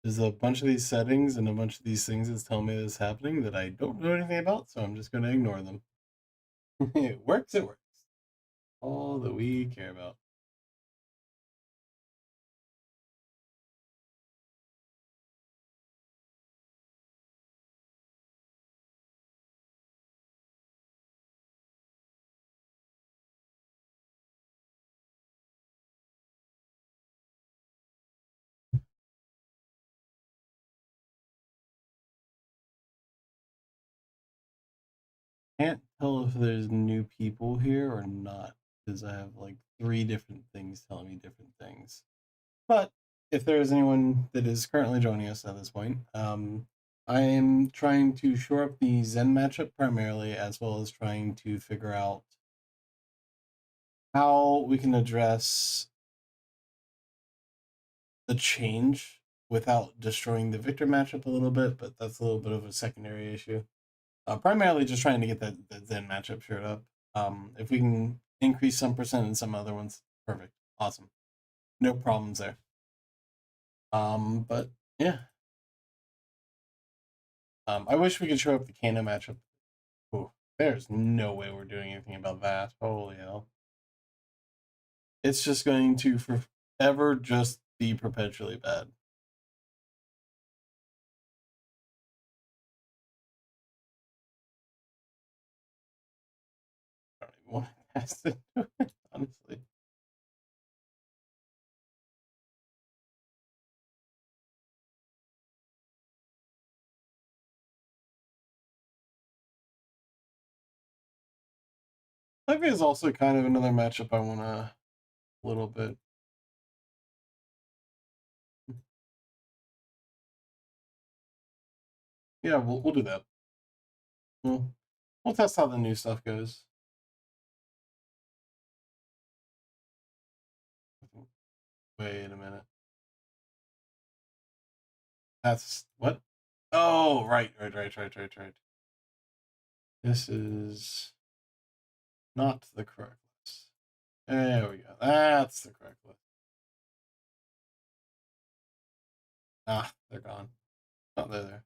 There's a bunch of these settings and a bunch of these things that's telling me that's happening that I don't know anything about, so I'm just going to ignore them. It works, it works. All that we care about. Can't tell if there's new people here or not, because I have like 3 different things telling me different things. But if there is anyone that is currently joining us at this point, I am trying to shore up the Zen matchup primarily, as well as trying to figure out how we can address the change without destroying the Victor matchup a little bit, but that's a little bit of a secondary issue. Primarily just trying to get that Zen matchup shored up. If we can increase some percent in some other ones, perfect. Awesome. No problems there. But yeah. I wish we could show up the Kano matchup. Ooh, there's no way we're doing anything about that. Holy hell. It's just going to forever just be perpetually bad. I don't even want to test it, honestly. Levy is also kind of another matchup I want to a little bit. Yeah, we'll do that. We'll test how the new stuff goes. Wait a minute. That's what? Oh, right. This is not the correct list. There we go. That's the correct list. Ah, they're gone. Oh, they're there.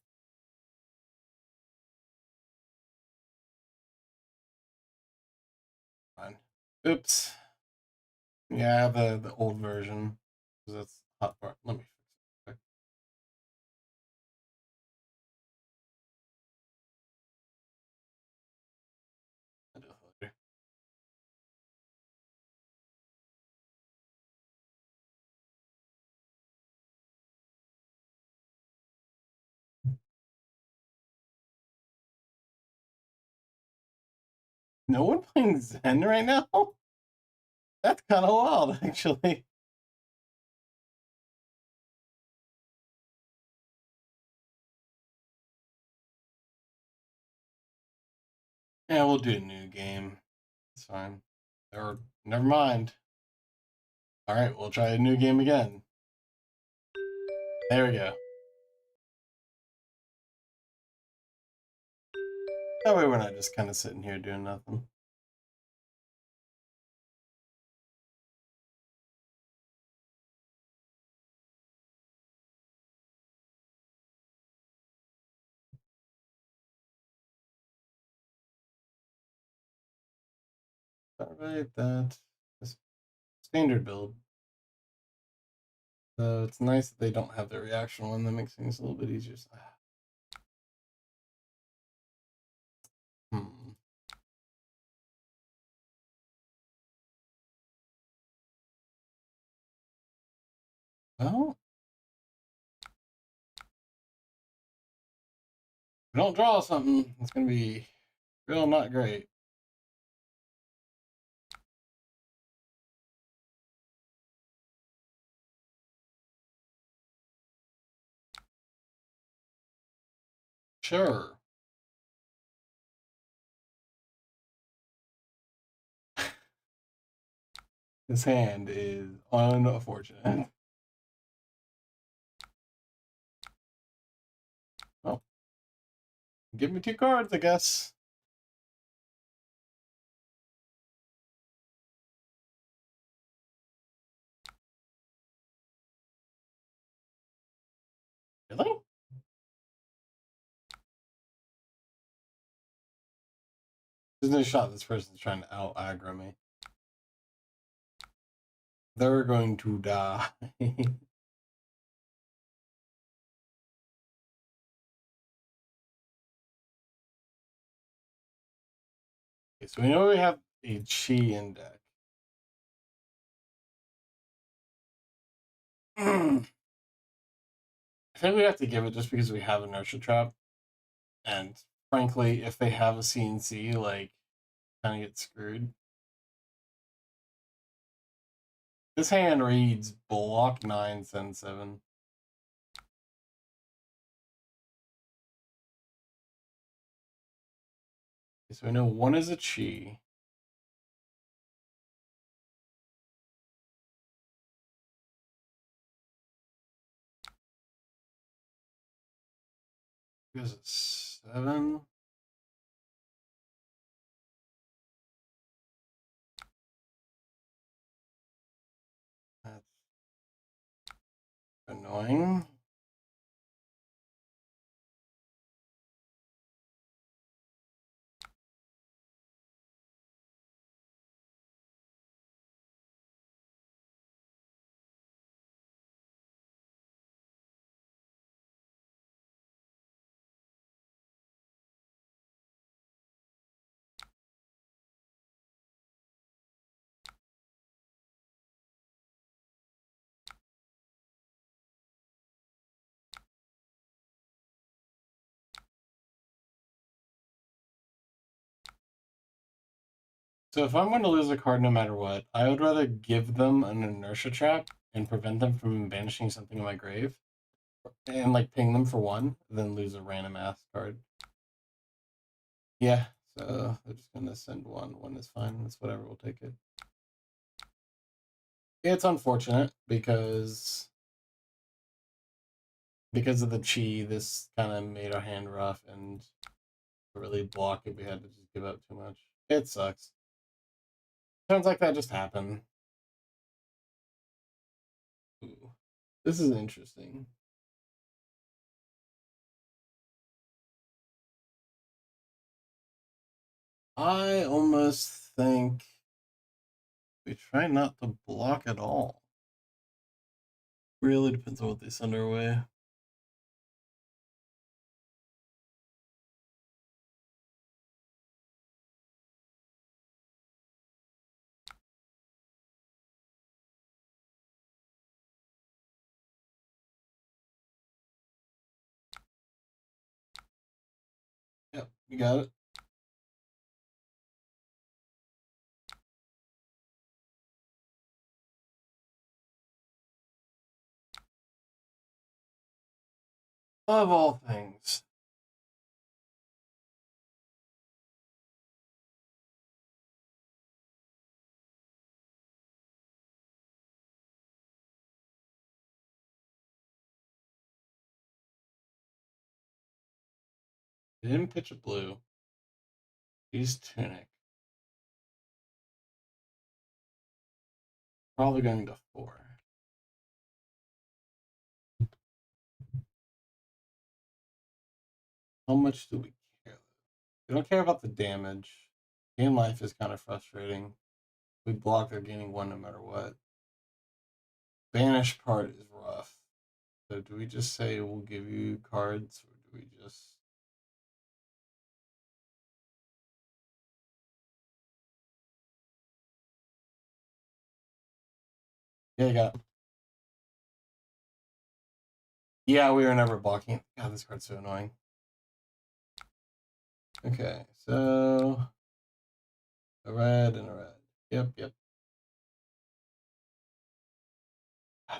Fine. Oops. Yeah, I have the old version. That's hot part. Let me fix it. I'll do it later. No one playing Zen right now? That's kind of wild, actually. Yeah, we'll do a new game. It's fine. Or never mind. All right, we'll try a new game again. There we go. That way we're not just kind of sitting here doing nothing. All right, that's standard build. So it's nice that they don't have the reaction one. That makes things a little bit easier. Hmm. Well, if we don't draw something, it's going to be real not great. Sure. This hand is unfortunate. Oh, give me 2 cards, I guess. Really? There's no shot this person's trying to out aggro me. They're going to die. Okay, so we know we have a chi in deck. I think we have to give it just because we have inertia trap. And frankly, if they have a CNC, like, kind of get screwed. This hand reads block 9, send 7. Okay, so we know one is a chi. Here's a 7. That's annoying. So if I'm going to lose a card no matter what, I would rather give them an inertia trap and prevent them from banishing something in my grave and like ping them for 1 than lose a random ass card. Yeah, so they're just going to send 1. 1 is fine. It's whatever. We'll take it. It's unfortunate because of the chi, this kind of made our hand rough and really block if we had to just give up too much. It sucks. Sounds like that just happened. Ooh, this is interesting. I almost think we try not to block at all. Really depends on what they send our way. Yep, you got it. Of all things. Didn't pitch a blue. He's tunic. Probably going to 4. How much do we care? We don't care about the damage. Game life is kind of frustrating. We block, they're gaining 1 no matter what. Banish part is rough. So do we just say we'll give you cards, or do we just... Yeah, you got it. Yeah, we were never blocking. God, this card's so annoying. Okay, so a red and a red. Yep.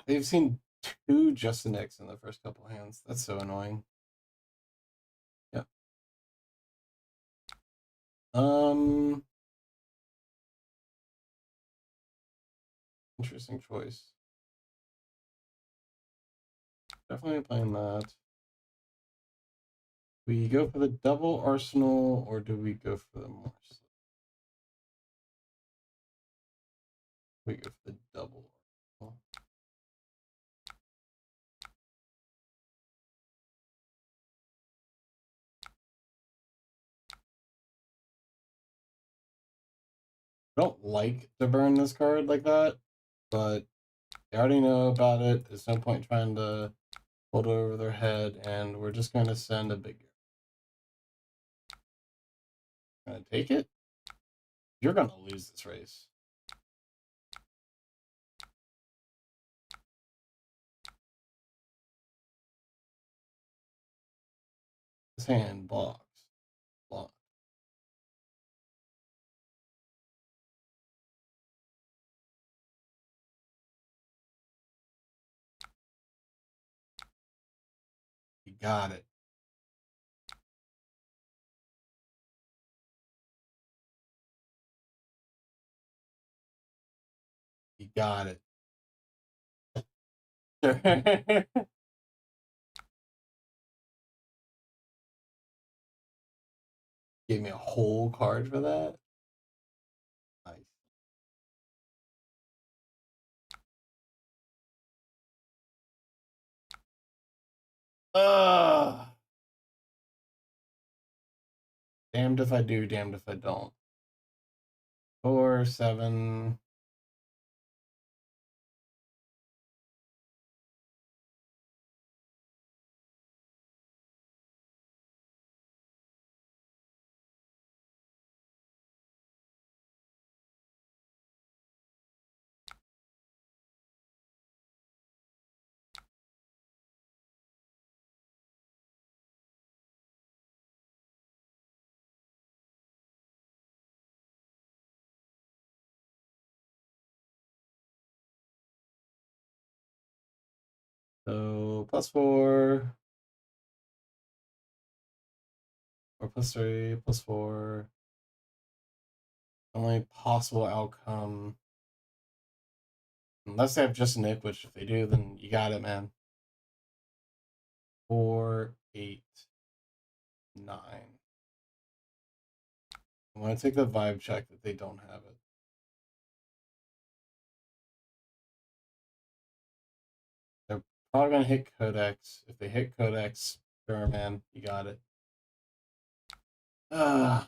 They've seen 2 Justin X in the first couple hands. That's so annoying. Yep. Interesting choice. Definitely playing that. We go for the double arsenal, or do we go for the more? We go for the double arsenal. I don't like to burn this card like that, but they already know about it. There's no point trying to hold it over their head, and we're just going to send a big. Gonna take it. You're gonna lose this race. This hand blocks. Block. You got it. You got it. Gave me a whole card for that. Nice. Ugh. Damned if I do, damned if I don't. 4, 7. So +4. Or +3, +4. Only possible outcome. Unless they have just Nick, which if they do, then you got it, man. 4, 8, 9. I'm gonna take the vibe check that they don't have it. They're probably gonna hit Codex. If they hit Codex, sure, man, you got it. Card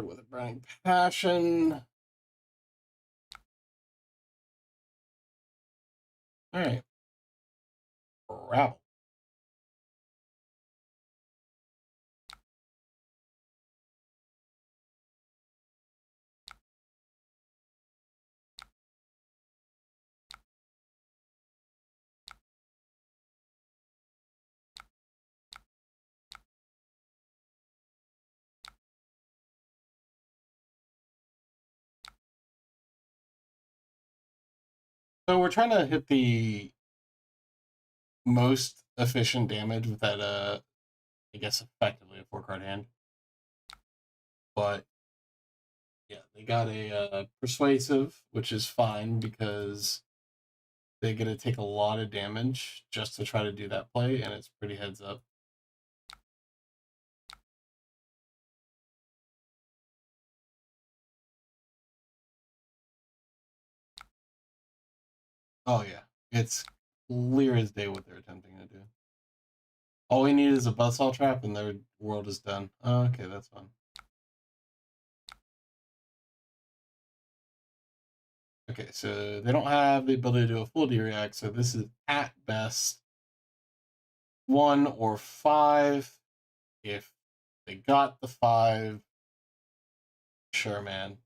with a burning passion. All right, Rabble. So we're trying to hit the most efficient damage with that, I guess effectively a 4-card hand. But yeah, they got a persuasive, which is fine because they're gonna take a lot of damage just to try to do that play, and it's pretty heads up. Oh yeah, it's clear as day what they're attempting to do. All we need is a buzzsaw trap, and their world is done. Oh, okay, that's fun. Okay, so they don't have the ability to do a full D-React, so this is at best 1 or 5. If they got the 5, sure, man.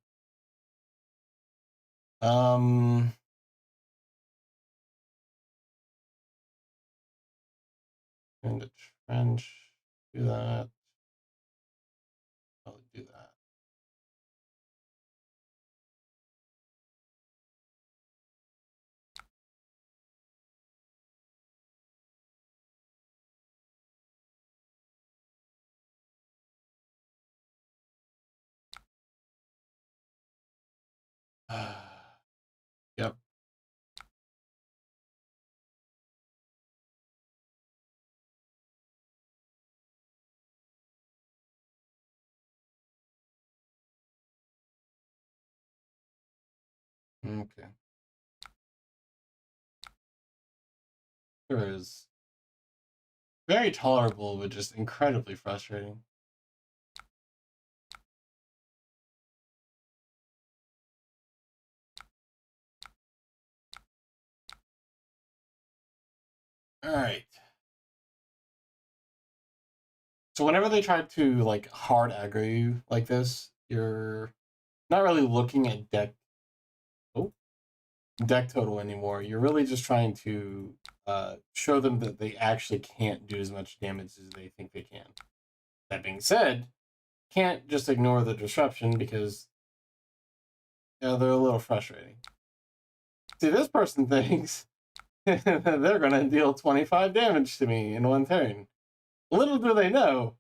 In the trench, do that. I'll do that. Yep. Okay. Sure is very tolerable, but just incredibly frustrating. Alright. So whenever they try to like hard aggro you like this, you're not really looking at deck total anymore. You're really just trying to show them that they actually can't do as much damage as they think they can. That being said, can't just ignore the disruption because they're a little frustrating. See, this person thinks they're going to deal 25 damage to me in one turn. Little do they know,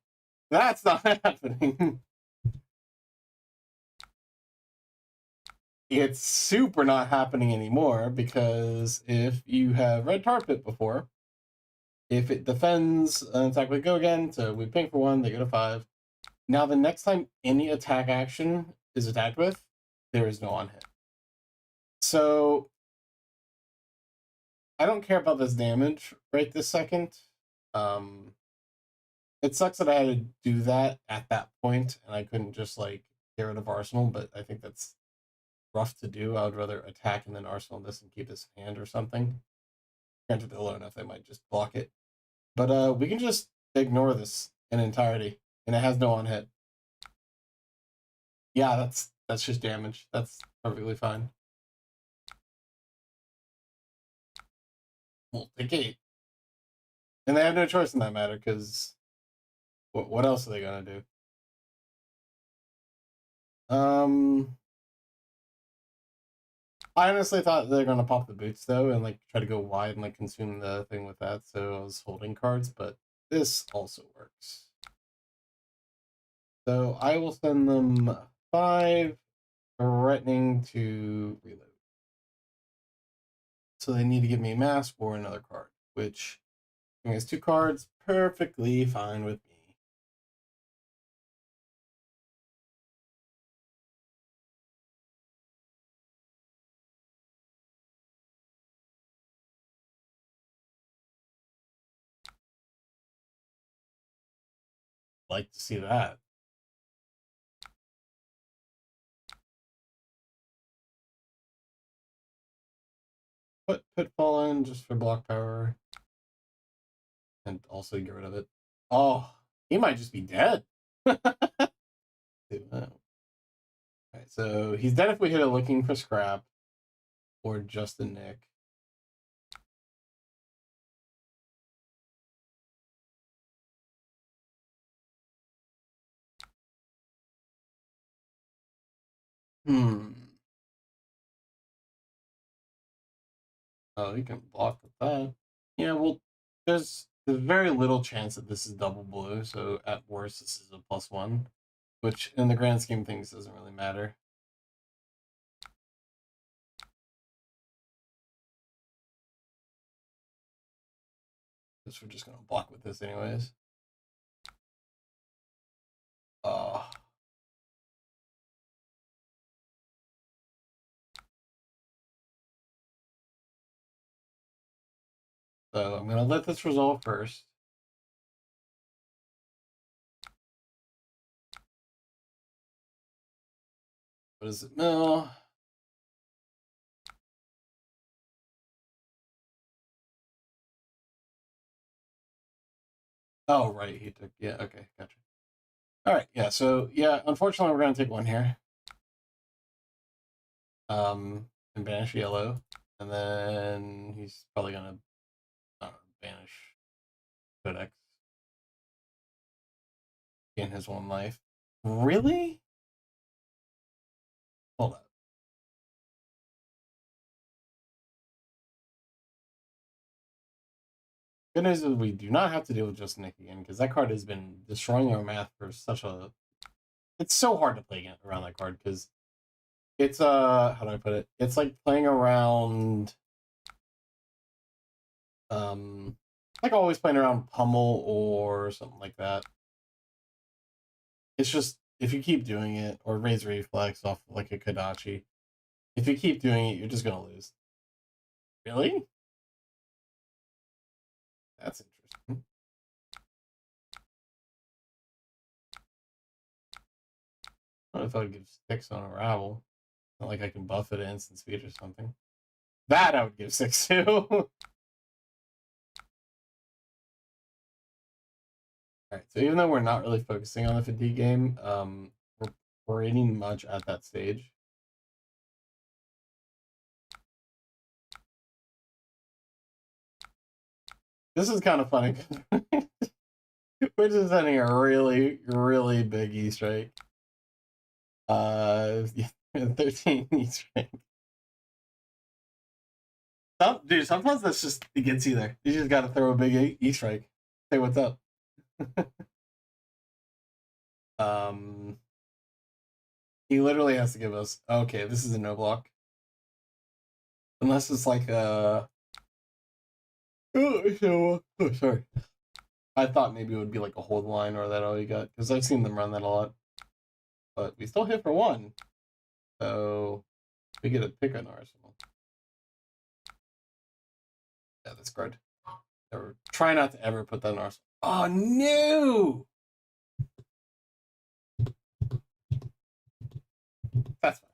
that's not happening. It's super not happening anymore because if you have red tar pit before, if it defends an attack, we go again, so we ping for 1, they go to 5. Now the next time any attack action is attacked with, there is no on hit. So I don't care about this damage right this second. It sucks that I had to do that at that point and I couldn't just like get rid of Arsenal, but I think that's rough to do. I would rather attack and then Arsenal this and keep this in hand or something. Granted, they're low enough, they might just block it. But we can just ignore this in entirety, and it has no on hit. Yeah, that's just damage. That's perfectly fine. We'll take 8. And they have no choice in that matter, because what else are they gonna do? I honestly thought they're gonna pop the boots though, and like try to go wide and like consume the thing with that. So I was holding cards, but this also works. So I will send them 5, threatening to reload. So they need to give me a mask or another card, which is 2 cards, perfectly fine with me. Like to see that. Put Pitfall in just for block power. And also get rid of it. Oh, he might just be dead. Alright, so he's dead if we hit it looking for scrap. Or just a nick. Oh, you can block with that. Yeah, well, there's very little chance that this is double blue, so at worst this is a +1, which in the grand scheme of things doesn't really matter. Because we're just gonna block with this anyways. So I'm gonna let this resolve first. What is it? Mill. Oh, right, he took, yeah, okay, gotcha. All right, yeah, so, yeah, unfortunately, we're going to take 1 here. And banish yellow. And then he's probably going to banish Codex. Gain his 1 life. Really? Hold up. Good news is we do not have to deal with just Nick again, because that card has been destroying our math for such a... It's so hard to play around that card, because it's, how do I put it? It's like playing around... like always playing around Pummel or something like that. It's just, if you keep doing it, or raise reflex off like a Kodachi, if you keep doing it, you're just gonna lose. Really? That's interesting. What if I give 6 on Unravel? Not like I can buff it at instant speed or something. That I would give 6 to. Alright, so even though we're not really focusing on the fatigue game, we're pretty much at that stage. This is kind of funny. We're just sending a really, really big E-strike. 13 E-strike. Dude, sometimes that's just, it gets you there. You just gotta throw a big E-strike. Say what's up. He literally has to give us, okay, this is a no block. Unless it's like a... Oh, sorry. I thought maybe it would be like a hold line or that all you got, because I've seen them run that a lot. But we still hit for 1. So we get a pick on Arsenal. Yeah, that's good. Try not to ever put that in Arsenal. Oh no! That's fine.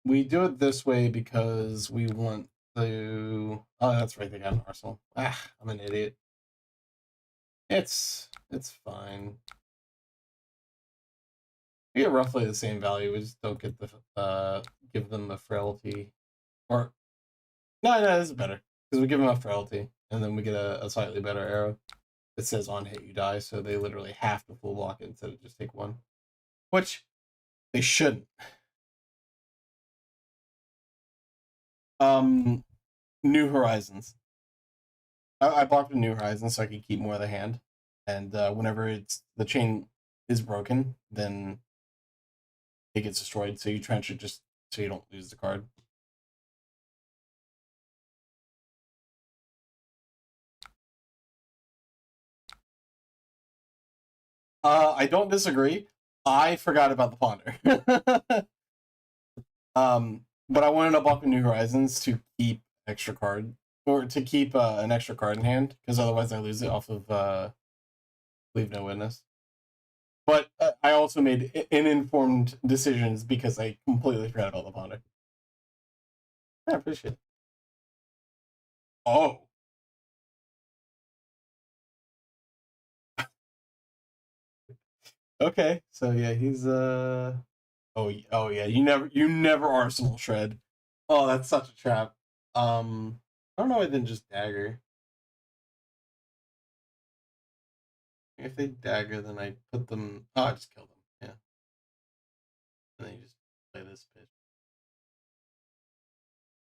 We do it this way because we want to... Oh, that's right, they got an Arsenal. Ah, I'm an idiot. It's fine. We get roughly the same value, we just don't get the, give them the frailty. Or, no, this is better. Because we give them a frailty, and then we get a slightly better arrow that says on hit you die, so they literally have to full block it instead of just take 1. Which, they shouldn't. New Horizons. I blocked a New Horizons so I could keep more of the hand. And whenever the chain is broken, then it gets destroyed. So you trench it just so you don't lose the card. I don't disagree. I forgot about the Ponder. But I wanted to block the New Horizons to keep extra card, or to keep an extra card in hand, because otherwise I lose it off of Leave No Witness. But I also made uninformed decisions because I completely forgot about the Ponder. I appreciate it. Oh. Okay, so yeah, he's oh yeah, you never Arsenal shred. Oh, that's such a trap. I don't know why I didn't just dagger. If they dagger, then I put them. Oh, I just kill them. Yeah, and then you just play this bitch.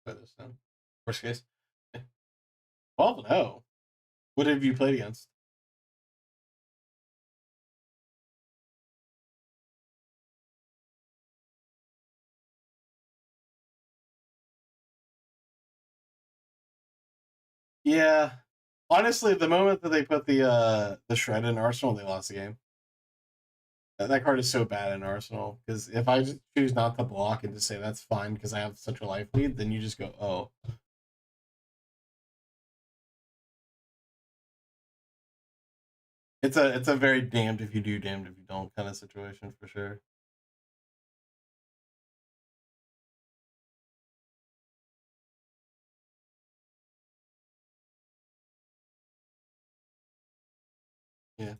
Play this down. Worst case. 12-0. What have you played against? Yeah, honestly, the moment that they put the shred in Arsenal, they lost the game. That card is so bad in Arsenal because if I just choose not to block and just say that's fine because I have such a life lead, then you just go, oh. It's a very damned if you do, damned if you don't kind of situation for sure. Yeah,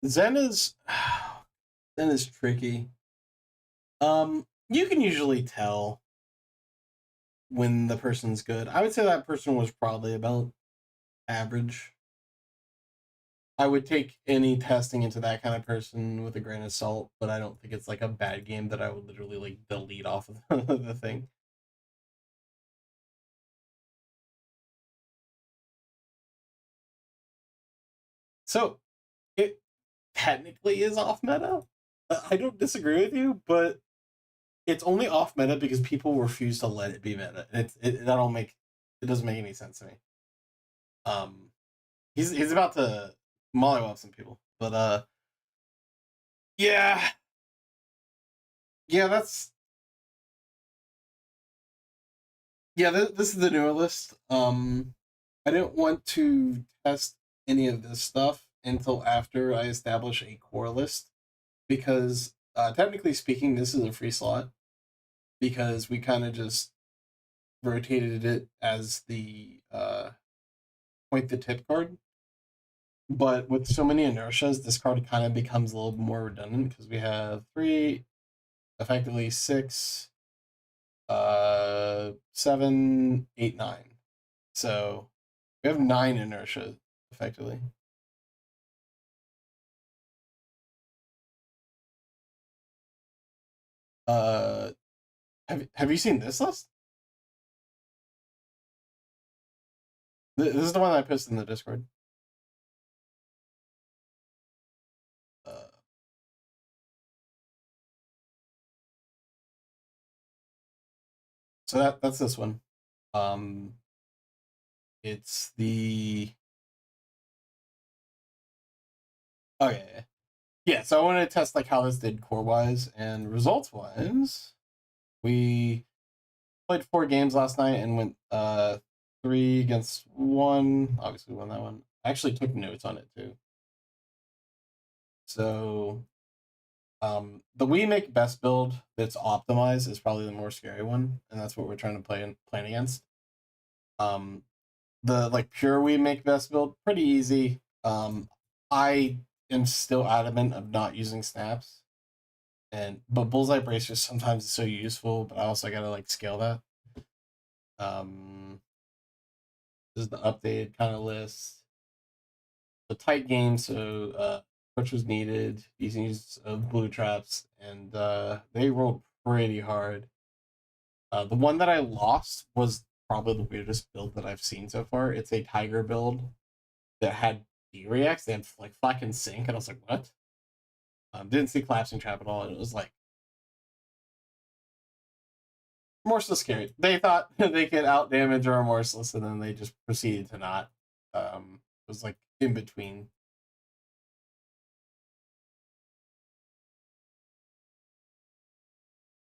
Zen is Zen is tricky. You can usually tell when the person's good. I would say that person was probably about average. I would take any testing into that kind of person with a grain of salt, but I don't think it's like a bad game that I would literally like delete off of the thing. So it technically is off meta. I don't disagree with you, but it's only off meta because people refuse to let it be meta. That don't make it doesn't make any sense to me. Um, he's about to mollywop some people, but yeah, Yeah, this is the newer list. I didn't want to test any of this stuff until after I establish a core list because technically speaking, this is a free slot because we kind of just rotated it as the point the tip card. But with so many inertias, this card kind of becomes a little more redundant because we have three, effectively six, 7, 8, 9. So we have 9 inertia effectively. Uh, have you seen this list? This is the one that I posted in the Discord. Uh, so that's this one. Um, it's the okay. Yeah, so I wanted to test like how this did core wise and results wise. We played 4 games last night and went 3 against 1. Obviously won that one. I actually took notes on it too. So the we make best build that's optimized is probably the more scary one, and that's what we're trying to plan against. The like pure we make best build pretty easy. I am still adamant of not using snaps, but bullseye bracer sometimes is so useful, but I also gotta like scale that. This is the updated kind of list. The tight game, so push was needed. Using use of blue traps, and they rolled pretty hard. The one that I lost was probably the weirdest build that I've seen so far. It's a tiger build that had D-reacts. They had like Fleck and Sync, and I was like, what? Didn't see collapsing trap at all. And it was like remorseless scary. They thought they could out damage or remorseless, and then they just proceeded to not. It was like in between.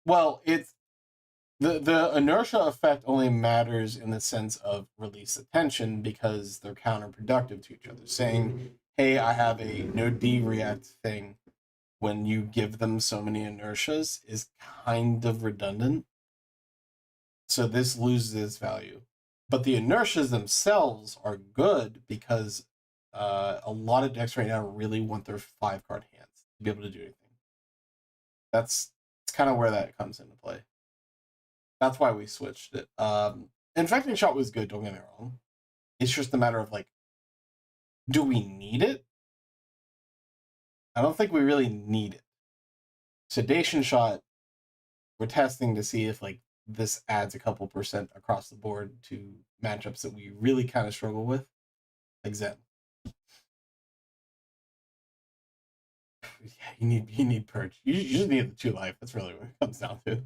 Well, it's the inertia effect only matters in the sense of release attention because they're counterproductive to each other. Saying, "Hey, I have a no D react thing," when you give them so many inertias is kind of redundant. So this loses its value. But the inertias themselves are good because a lot of decks right now really want their 5-card hands to be able to do anything. That's kind of where that comes into play. That's why we switched it. Infecting Shot was good, don't get me wrong. It's just a matter of like, do we need it? I don't think we really need it. Sedation Shot, we're testing to see if like this adds a couple percent across the board to matchups that we really kind of struggle with, like Zen. Yeah, you need Purge. You just need the 2 life. That's really what it comes down to.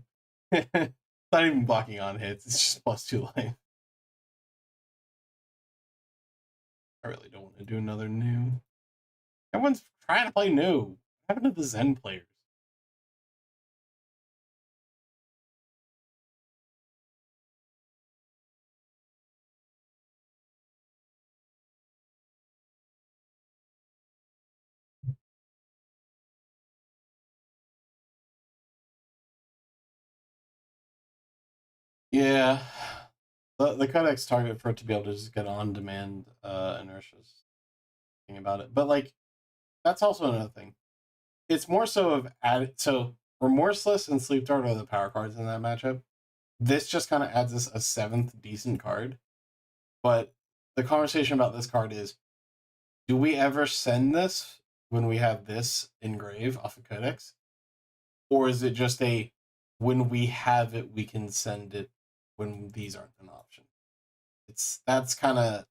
It's not even blocking on hits. It's just +2 life. I really don't want to do another new. Everyone's trying to play new. What happened to the Zen players? Yeah. The codex target for it to be able to just get on demand inertias. Thing about it. But like that's also another thing. It's more so of added so Remorseless and Sleep Dart are the power cards in that matchup. This just kind of adds us a 7th decent card. But the conversation about this card is, do we ever send this when we have this engrave off of Codex? Or is it just a when we have it, we can send it when these aren't an option? That's kind of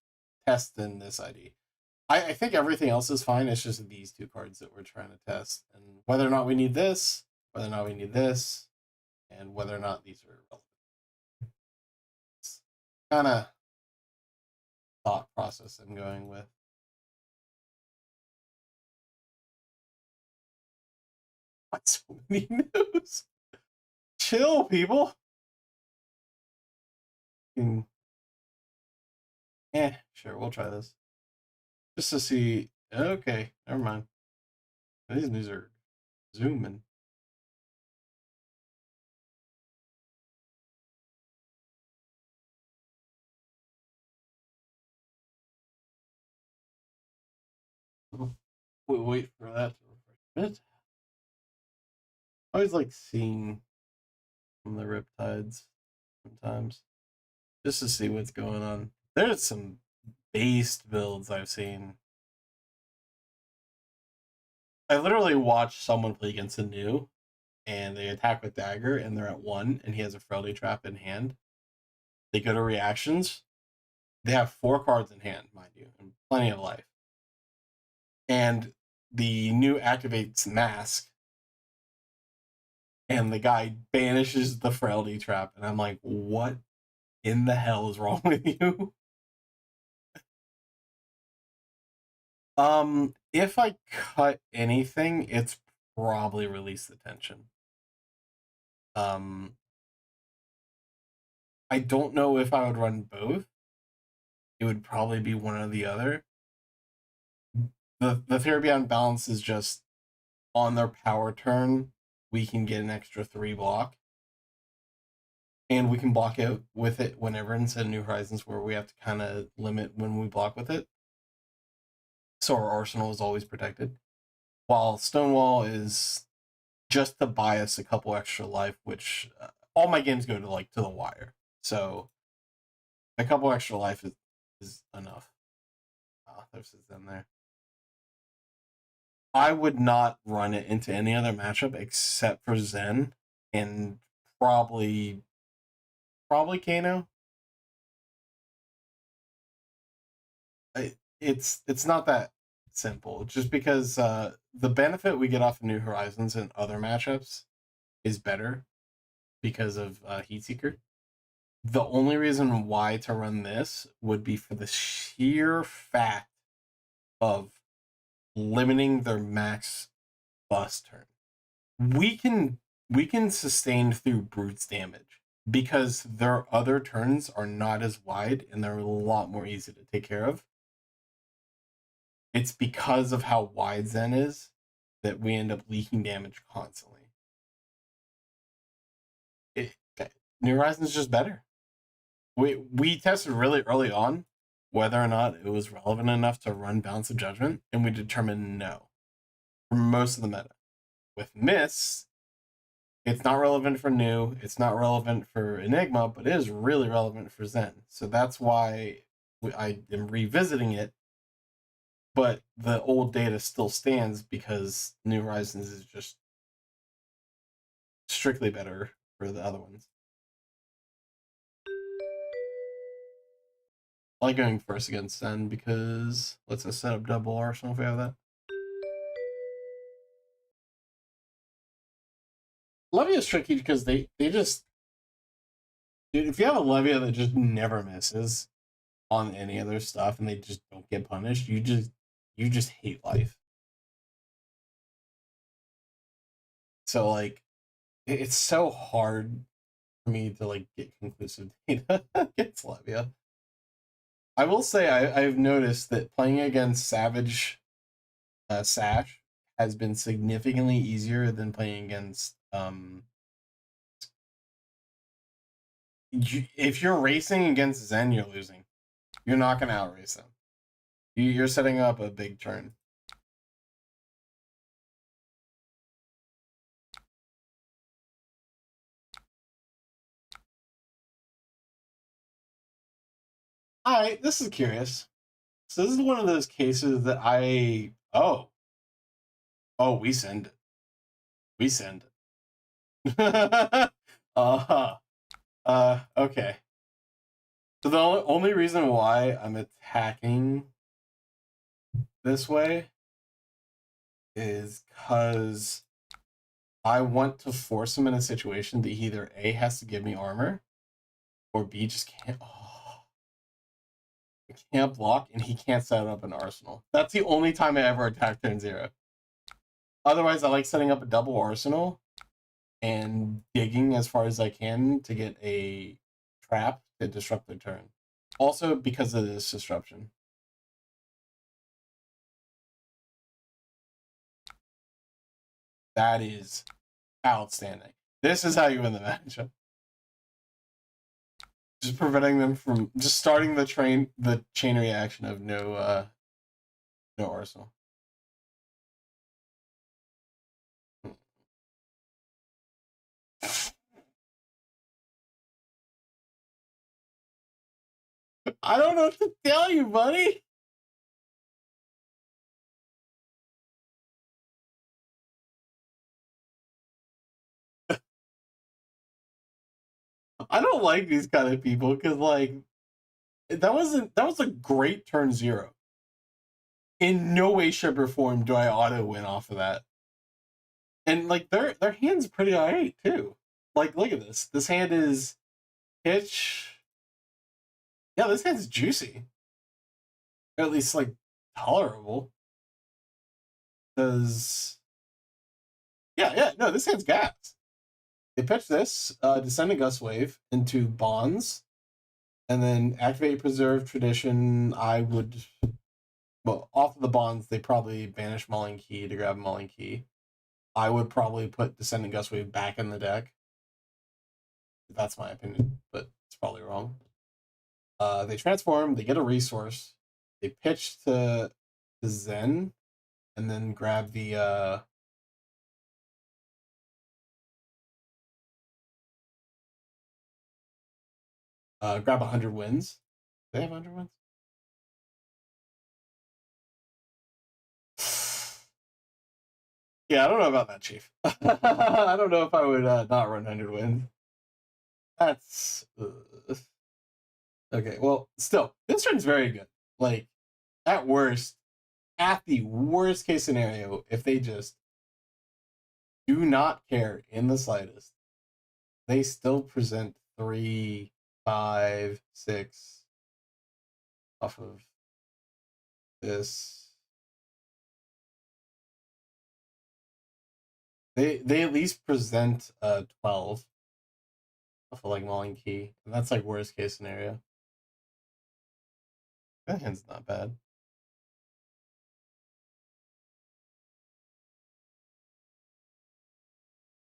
testing this idea. I think everything else is fine. It's just these 2 cards that we're trying to test, and whether or not we need this, whether or not we need this, and whether or not these are relevant. It's kind of thought process I'm going with. What, so many news? chill, people. Sure, we'll try this. Just to see. Okay, never mind. These news are zooming. We'll wait for that to refresh it. I always like seeing from the Riptides sometimes, just to see what's going on. There's some based builds I've seen. I literally watched someone play against a new, and they attack with dagger, and they're at 1, and he has a frailty trap in hand. They go to reactions. They have 4 cards in hand, mind you, and plenty of life. And the new activates Mask, and the guy banishes the frailty trap, and I'm like, what in the hell is wrong with you? If I cut anything, it's probably Release the Tension. I don't know if I would run both. It would probably be one or the other. The theory behind balance is just on their power turn, we can get an extra 3 block. And we can block it with it whenever, instead of New Horizons where we have to kind of limit when we block with it. So our arsenal is always protected. While Stonewall is just to buy us a couple extra life, which all my games go to the wire. So a couple extra life is enough. There's in there. I would not run it into any other matchup except for Zen and probably Kano. It's not that simple. Just because the benefit we get off of New Horizons and other matchups is better because of Heatseeker. The only reason why to run this would be for the sheer fact of limiting their max bust turn. We can sustain through Brute's damage because their other turns are not as wide and they're a lot more easy to take care of. It's because of how wide Zen is that we end up leaking damage constantly. New Horizons is just better. We tested really early on whether or not it was relevant enough to run Balance of Judgment, and we determined no. For most of the meta. With Miss, it's not relevant for New, it's not relevant for Enigma, but it is really relevant for Zen. So that's why I am revisiting it, but the old data still stands because New Horizons is just strictly better for the other ones. I like going first against Zen because lets us set up double arsenal if we have that. Levia is tricky because they just... Dude, if you have a Levia that just never misses on any other stuff and they just don't get punished, you just hate life. So like it's so hard for me to get conclusive data against Levia. I will say I've noticed that playing against Savage Sash has been significantly easier than playing against if you're racing against Zen, you're losing. You're not going to outrace them. You're setting up a big turn. Alright, this is curious. So this is one of those cases that we send it. We send it. Okay. So the only reason why I'm attacking this way is because I want to force him in a situation that either A, has to give me armor, or B, just can't. He can't block, and he can't set up an arsenal. That's the only time I ever attack turn 0. Otherwise, I like setting up a double arsenal and digging as far as I can to get a trap to disrupt their turn. Also because of this disruption. That is outstanding. This is how you win the matchup. Just preventing them from just starting the chain reaction of no arsenal. I don't know what to tell you, buddy. I don't like these kind of people because like that was a great turn 0. In no way, shape, or form do I auto win off of that. And like their hand's pretty alright too. Like look at this. This hand is pitch. Yeah, this hand's juicy. Or at least like tolerable. Because no, this hand's gas. They pitch this Descending Gust Wave into Bonds, and then activate Preserve Tradition. I would, well, off of the Bonds, they probably banish Mauling Key to grab Mauling Key. I would probably put Descending Gust Wave back in the deck. That's my opinion, but it's probably wrong. They transform, they get a resource, they pitch to Zen, and then grab the grab 100 wins. Do they have 100 wins? Yeah, I don't know about that, Chief. I don't know if I would not run 100 wins. That's okay. Well, still, this turn's very good. Like, at the worst case scenario, if they just do not care in the slightest, they still present 3, 5, 6 off of this. They at least present 12 off of like Mauling Key, and that's like worst case scenario. That hand's not bad.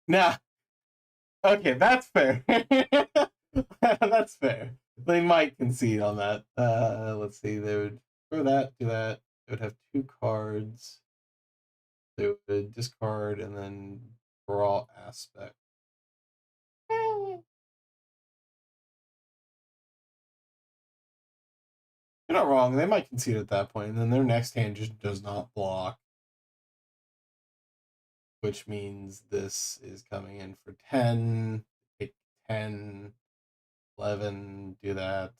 Nah. Okay, that's fair. That's fair. They might concede on that. Let's see. They would throw that, do that. They would have 2 cards. They would discard and then draw Aspect. You're not wrong. They might concede at that point, and then their next hand just does not block. Which means this is coming in for 10. Take 10, 11, do that.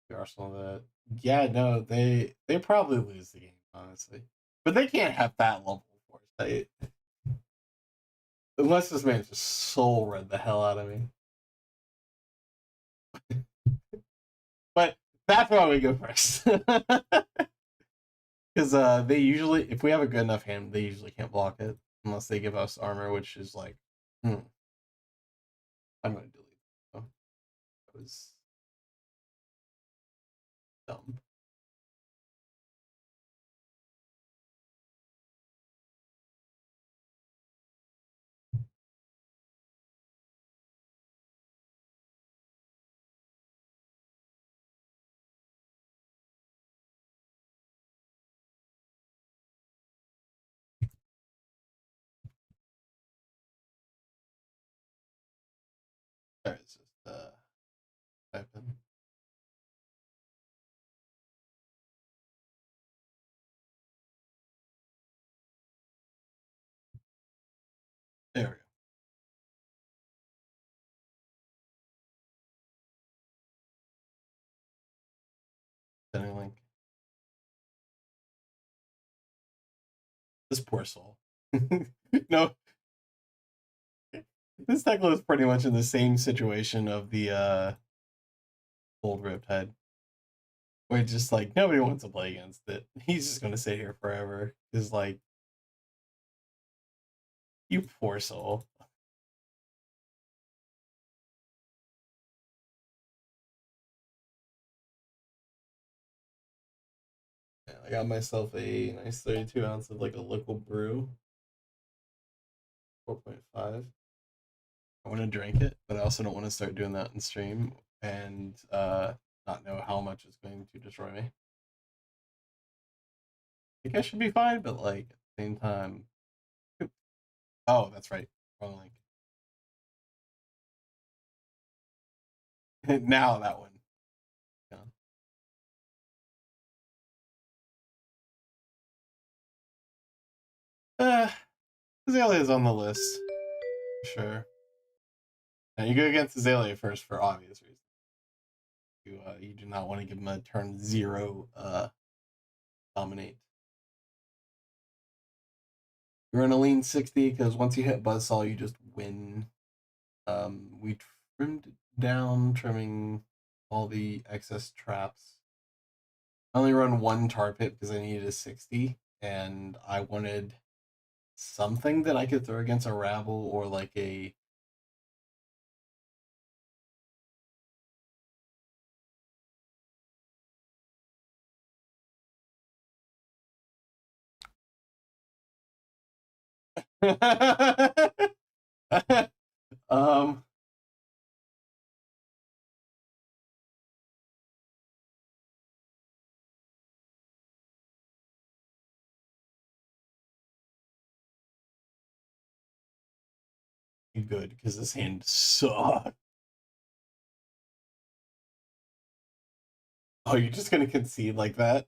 The Arsenal that. Yeah, no, they probably lose the game, honestly. But they can't have that level of force. Unless this man just soul read the hell out of me. But that's why we go first. Because they usually, if we have a good enough hand, they usually can't block it unless they give us armor, which is like, I'm going to delete it. Oh, that was dumb. Alright, it's just type in. There we go. Sending link. This poor soul. No. This deck is pretty much in the same situation of the old Riptide. Where just like nobody wants to play against it. He's just gonna sit here forever. Is like, you poor soul. I got myself a nice 32 ounce of like a liquid brew, 4.5. I want to drink it, but I also don't want to start doing that in stream and not know how much it's going to destroy me. I think I should be fine, but like at the same time. Oh, that's right. Wrong link. Now that one. Yeah. Azalea is on the list. Sure. Now you go against Azalea first for obvious reasons. You do not want to give him a turn 0 dominate. You're in a lean 60 because once you hit Buzzsaw, you just win. We trimmed down, trimming all the excess traps. I only run one tar pit because I needed a 60, and I wanted something that I could throw against a rabble or like a. um. Good because this hand sucks. Oh, you're just gonna concede like that?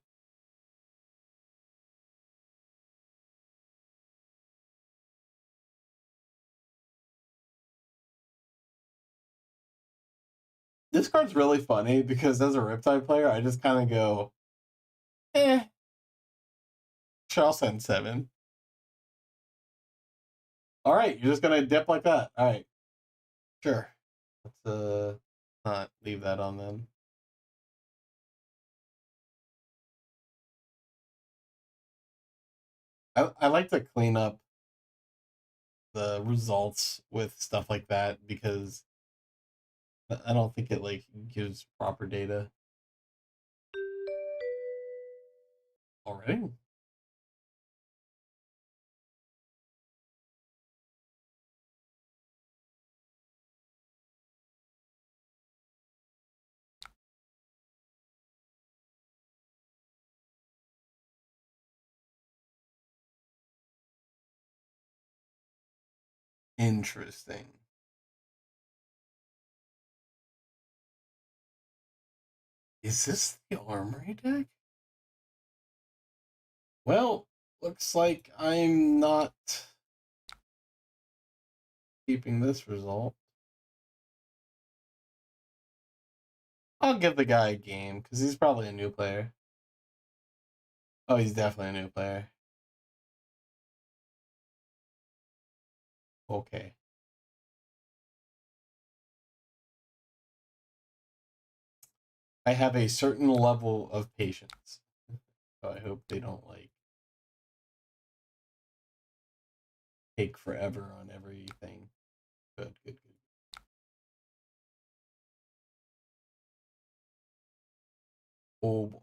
This card's really funny because as a Riptide player, I just kind of go, sure, I'll send 7. All right, you're just gonna dip like that. All right, sure. Let's not leave that on them. I like to clean up the results with stuff like that because I don't think it like gives proper data. Already? Interesting. Is this the armory deck? Well, looks like I'm not keeping this result. I'll give the guy a game because he's probably a new player. Oh, he's definitely a new player. Okay. I have a certain level of patience. So I hope they don't like take forever on everything. Good, good, good. Oh boy.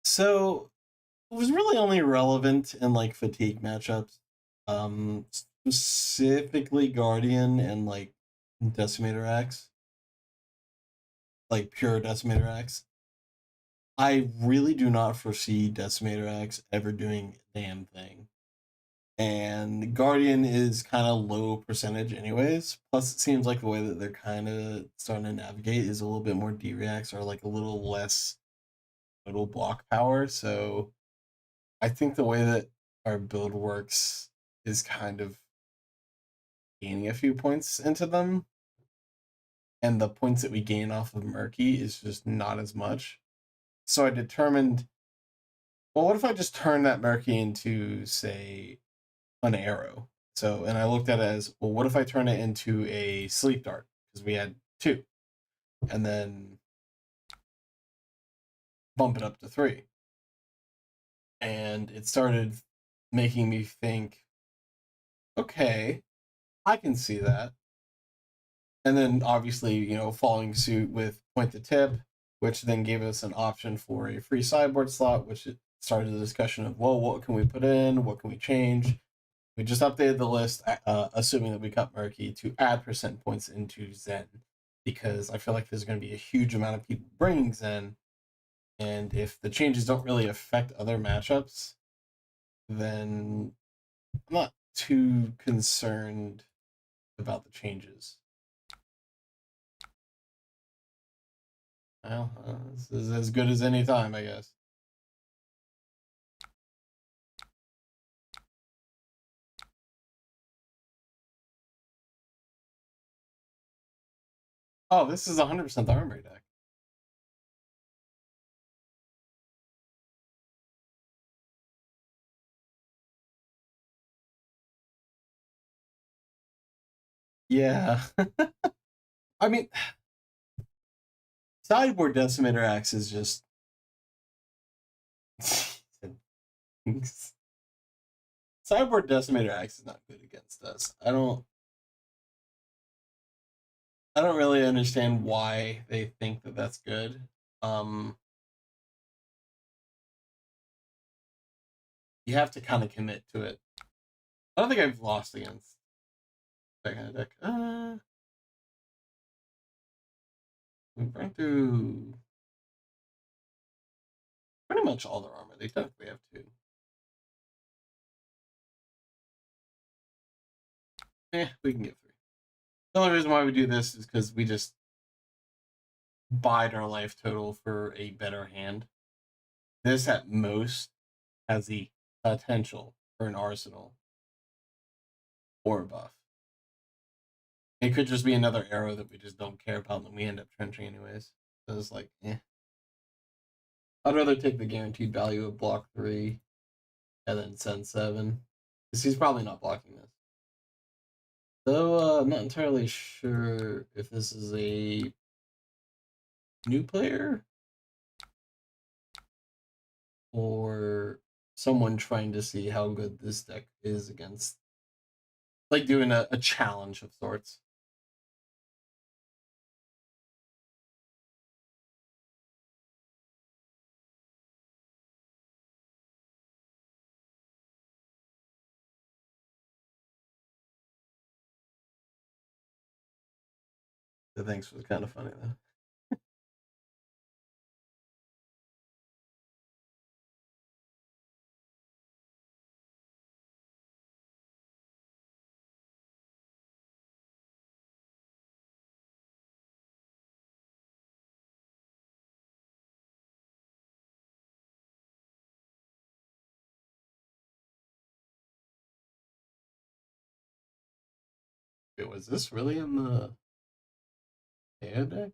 So it was really only relevant in like fatigue matchups. Specifically Guardian and like Decimator Axe. Like pure Decimator Axe. I really do not foresee Decimator Axe ever doing a damn thing. And Guardian is kind of low percentage anyways. Plus, it seems like the way that they're kind of starting to navigate is a little bit more D-reacts or like a little less total block power. So I think the way that our build works is kind of gaining a few points into them, and the points that we gain off of Murky is just not as much. So I determined, well, what if I just turn that Murky into, say, an arrow? So, and I looked at it as, well, what if I turn it into a sleep dart? Because we had 2. And then bump it up to 3. And it started making me think, okay, I can see that. And then obviously, following suit with Point the Tip, which then gave us an option for a free sideboard slot, which it started the discussion of, well, what can we put in? What can we change? We just updated the list, assuming that we got Murky, to add percent points into Zen, because I feel like there's going to be a huge amount of people bringing Zen, and if the changes don't really affect other matchups, then I'm not too concerned about the changes. Well, this is as good as any time, I guess. Oh, this is 100% the armory deck. Yeah. I mean, sideboard Decimator Axe is just... Sideboard Decimator Axe is not good against us. I don't really understand why they think that that's good. You have to kind of commit to it. I don't think I've lost against that kind of deck. We burned through pretty much all their armor. They technically have 2. We can get 3. The only reason why we do this is because we just bide our life total for a better hand. This at most has the potential for an arsenal or a buff. It could just be another arrow that we just don't care about and we end up trenching anyways. So it's like, I'd rather take the guaranteed value of block 3 and then send 7. Because he's probably not blocking this. Though I'm not entirely sure if this is a new player or someone trying to see how good this deck is against, like, doing a challenge of sorts. The thanks was kind of funny though. Wait, was this really in the KO deck?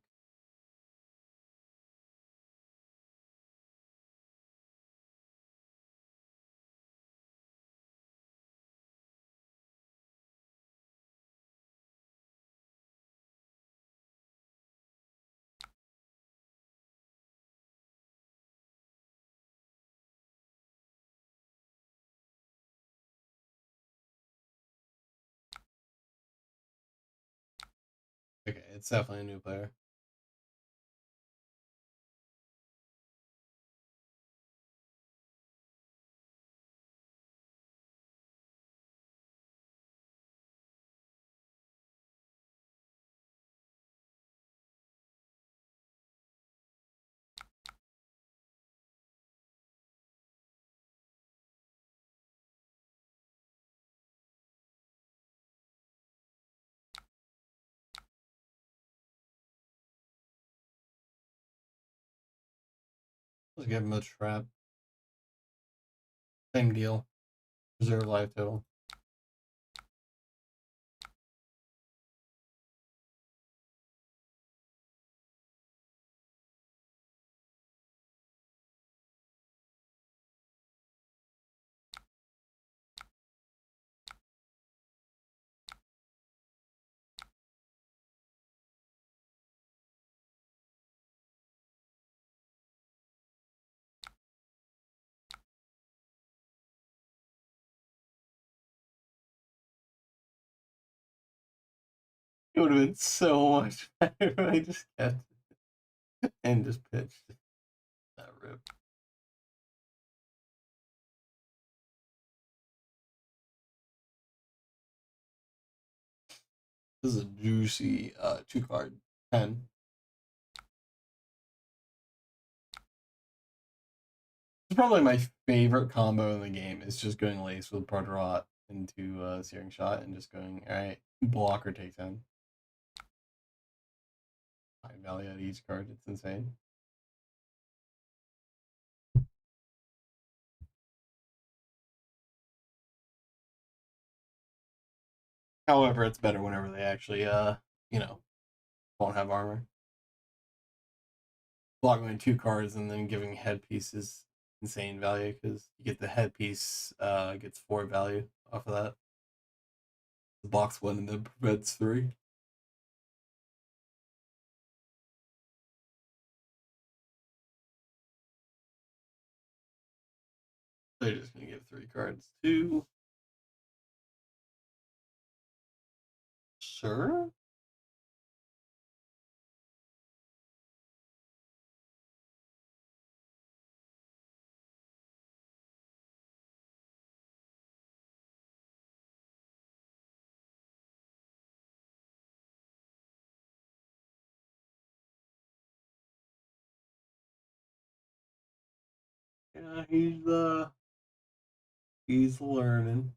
Okay, it's definitely a new player. Let's give him a trap. Same deal. Reserve life total. It would have been so much better if I just kept it and just pitched that rip. This is a juicy 2-card 10. It's probably my favorite combo in the game. Is just going lace with Proto into Searing Shot and just going, alright, blocker take 10. High value out each card. It's insane. However, it's better whenever they actually, won't have armor. Blocking 2 cards and then giving headpiece is insane value because you get the headpiece, gets 4 value off of that. The box 1 and then prevents 3. They're just gonna give 3 cards too. Sure. Yeah, he's learning.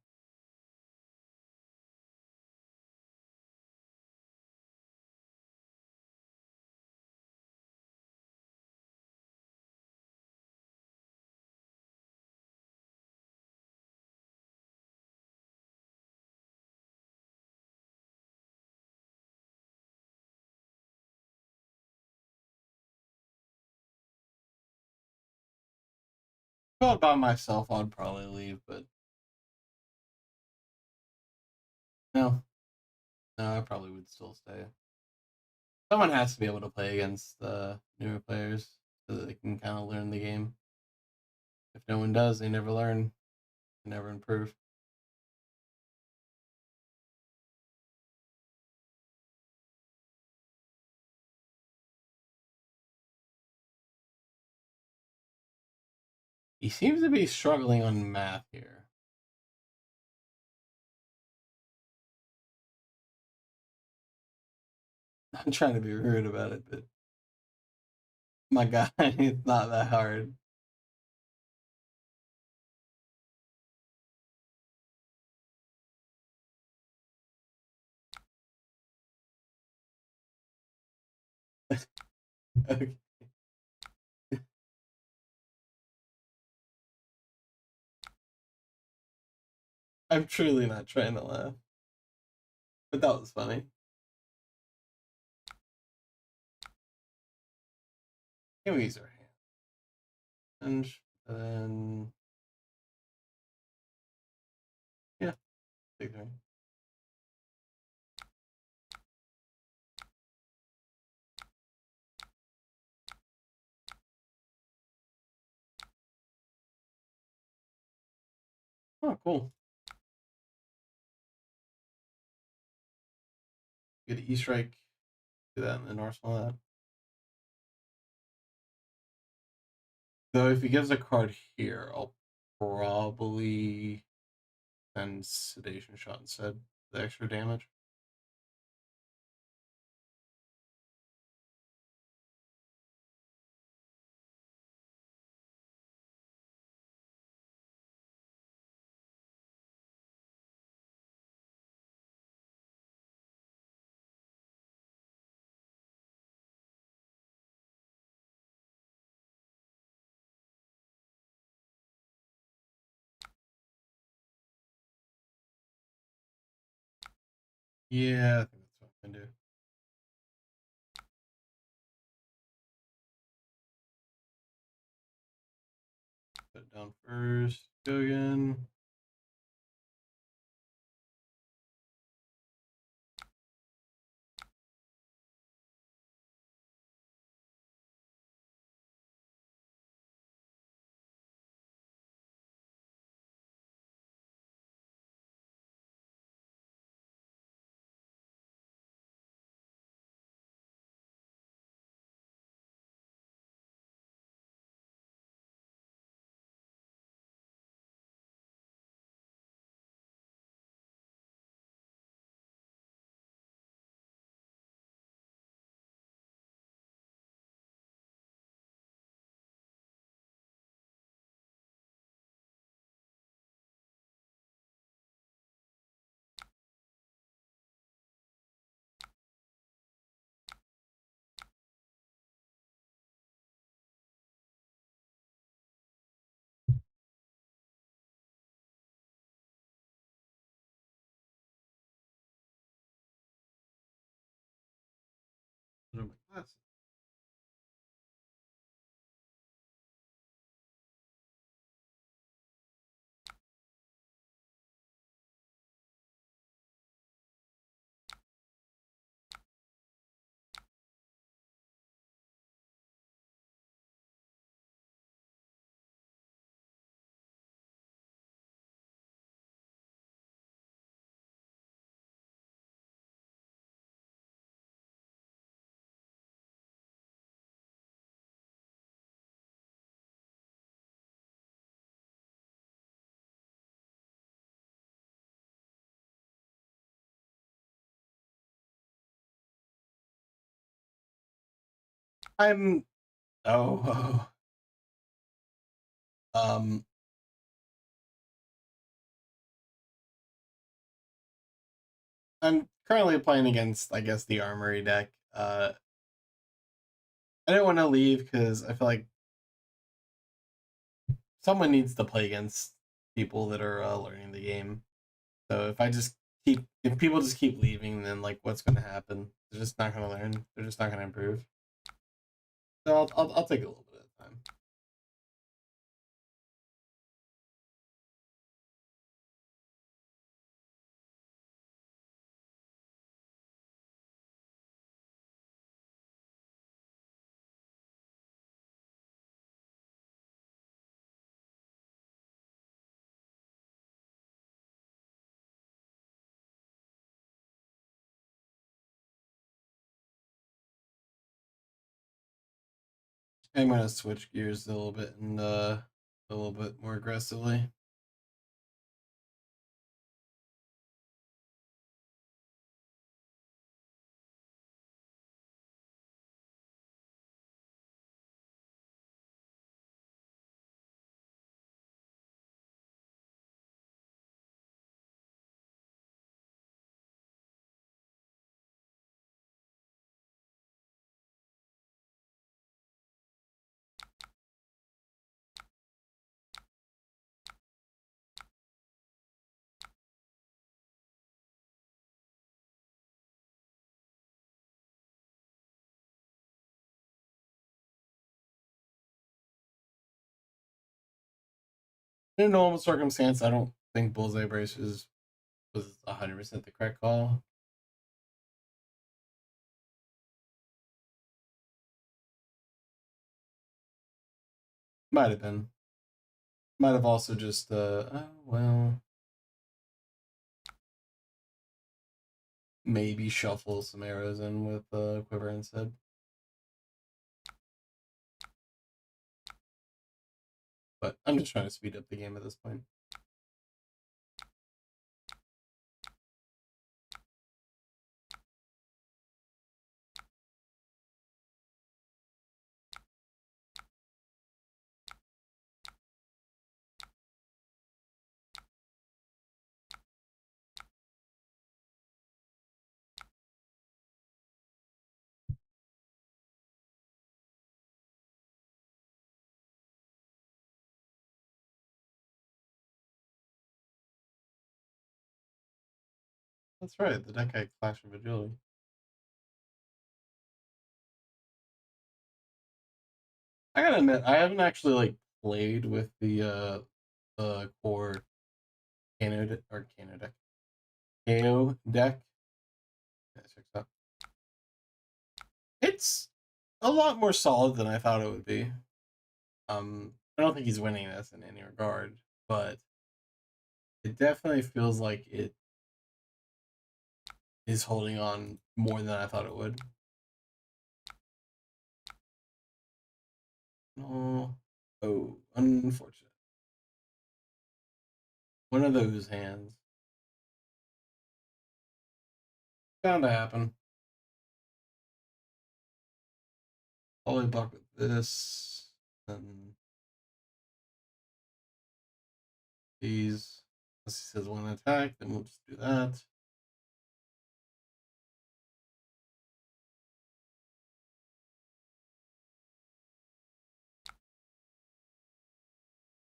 If I by myself, I'd probably leave, but no, I probably would still stay. Someone has to be able to play against the newer players so that they can kind of learn the game. If no one does, they never learn, they never improve. He seems to be struggling on math here. I'm trying to be rude about it, but my God, it's not that hard. Okay. I'm truly not trying to laugh, but that was funny. Can we use our hand? And then, yeah, take 3. Oh, cool. Get an E-Strike, do that, and then arsenal that. Though if he gives a card here, I'll probably send Sedation Shot instead. The extra damage. Yeah, I think that's what I'm gonna do. Put it down first. Go again. Put on my glasses. I'm oh, um I'm currently playing against, I guess, the armory deck. I didn't want to leave because I feel like someone needs to play against people that are learning the game. So if people just keep leaving, then like what's going to happen? They're just not going to learn. They're just not going to improve. So I'll take a little bit of time. I'm going to switch gears a little bit and a little bit more aggressively. In a normal circumstance, I don't think Bullseye Braces was 100% the correct call. Might have been. Might have also just, oh, well, maybe shuffle some arrows in with Quiver instead. But I'm just trying to speed up the game at this point. That's right. The deck had Clash of Agility. I gotta admit, I haven't actually like played with the core Kano deck. KO deck. Yeah, checks out. It's a lot more solid than I thought it would be. I don't think he's winning this in any regard, but it definitely feels like it is holding on more than I thought it would. Oh, unfortunate. One of those hands. Bound to happen. Probably buck with this, and these. Unless he says one attack, then we'll just do that.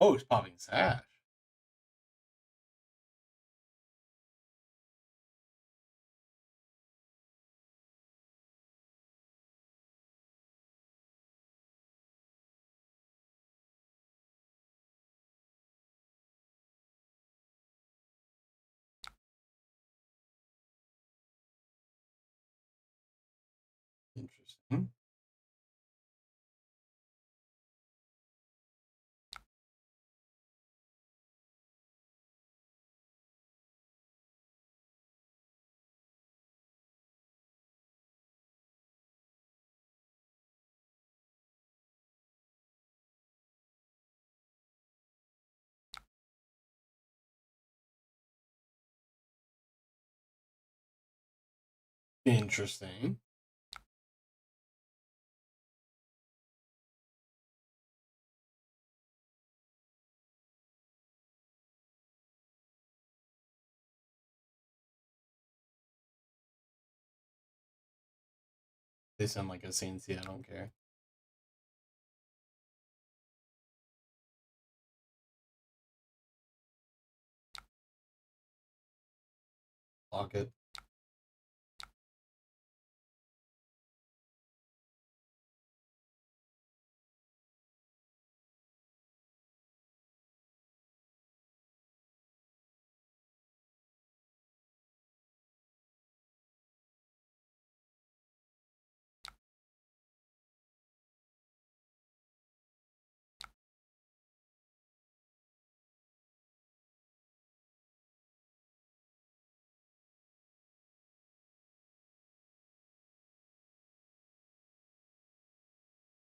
Oh, he's popping Sash. Interesting. Interesting. They sound like a CNC, I don't care. Lock it.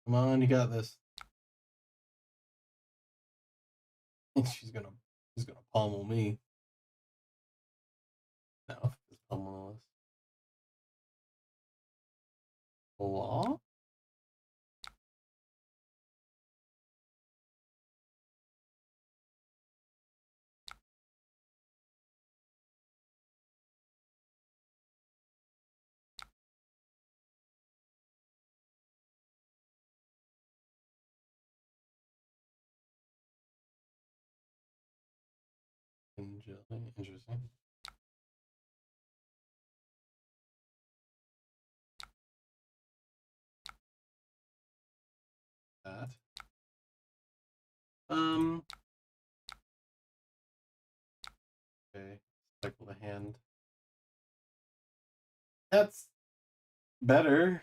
Come on, you got this. she's gonna pummel me. No, this pummel us. Law? Interesting. That. Okay. Cycle the hand. That's better.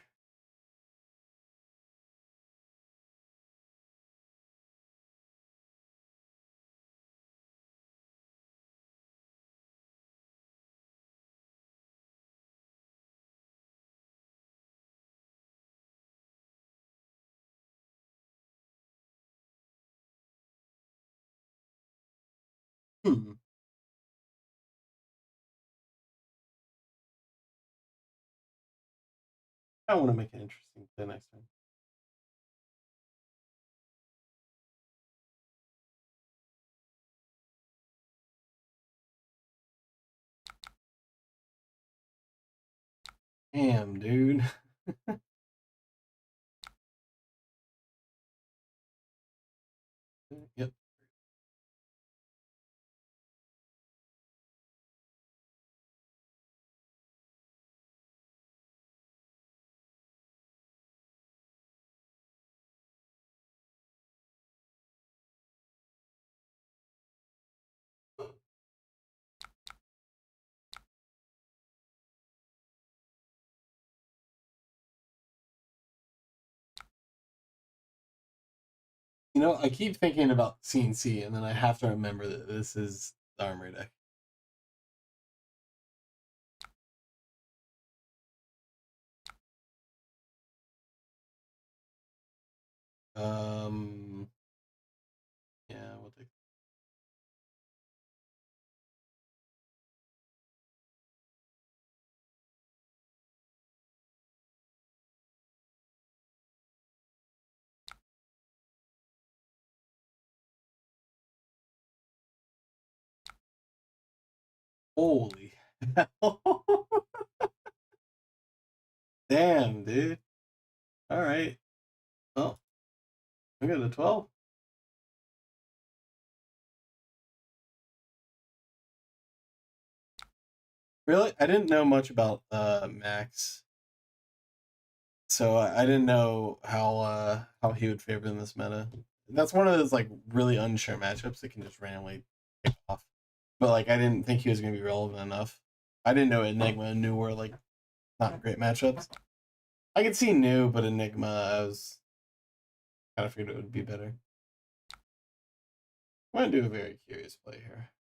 Hmm. I want to make it interesting for the next time. Damn, dude. Yep. You know, I keep thinking about CNC, and then I have to remember that this is the armory deck. Yeah, we'll take. Holy hell. Damn, dude. All right. Well, we got a 12. Really? I didn't know much about Max, so I didn't know how he would favor in this meta. That's one of those like really unsure matchups that can just randomly pick off. But like I didn't think he was gonna be relevant enough. I didn't know Enigma and New were like not great matchups. I could see New, but Enigma I was kind of figured it would be better. I'm gonna do a very curious play here.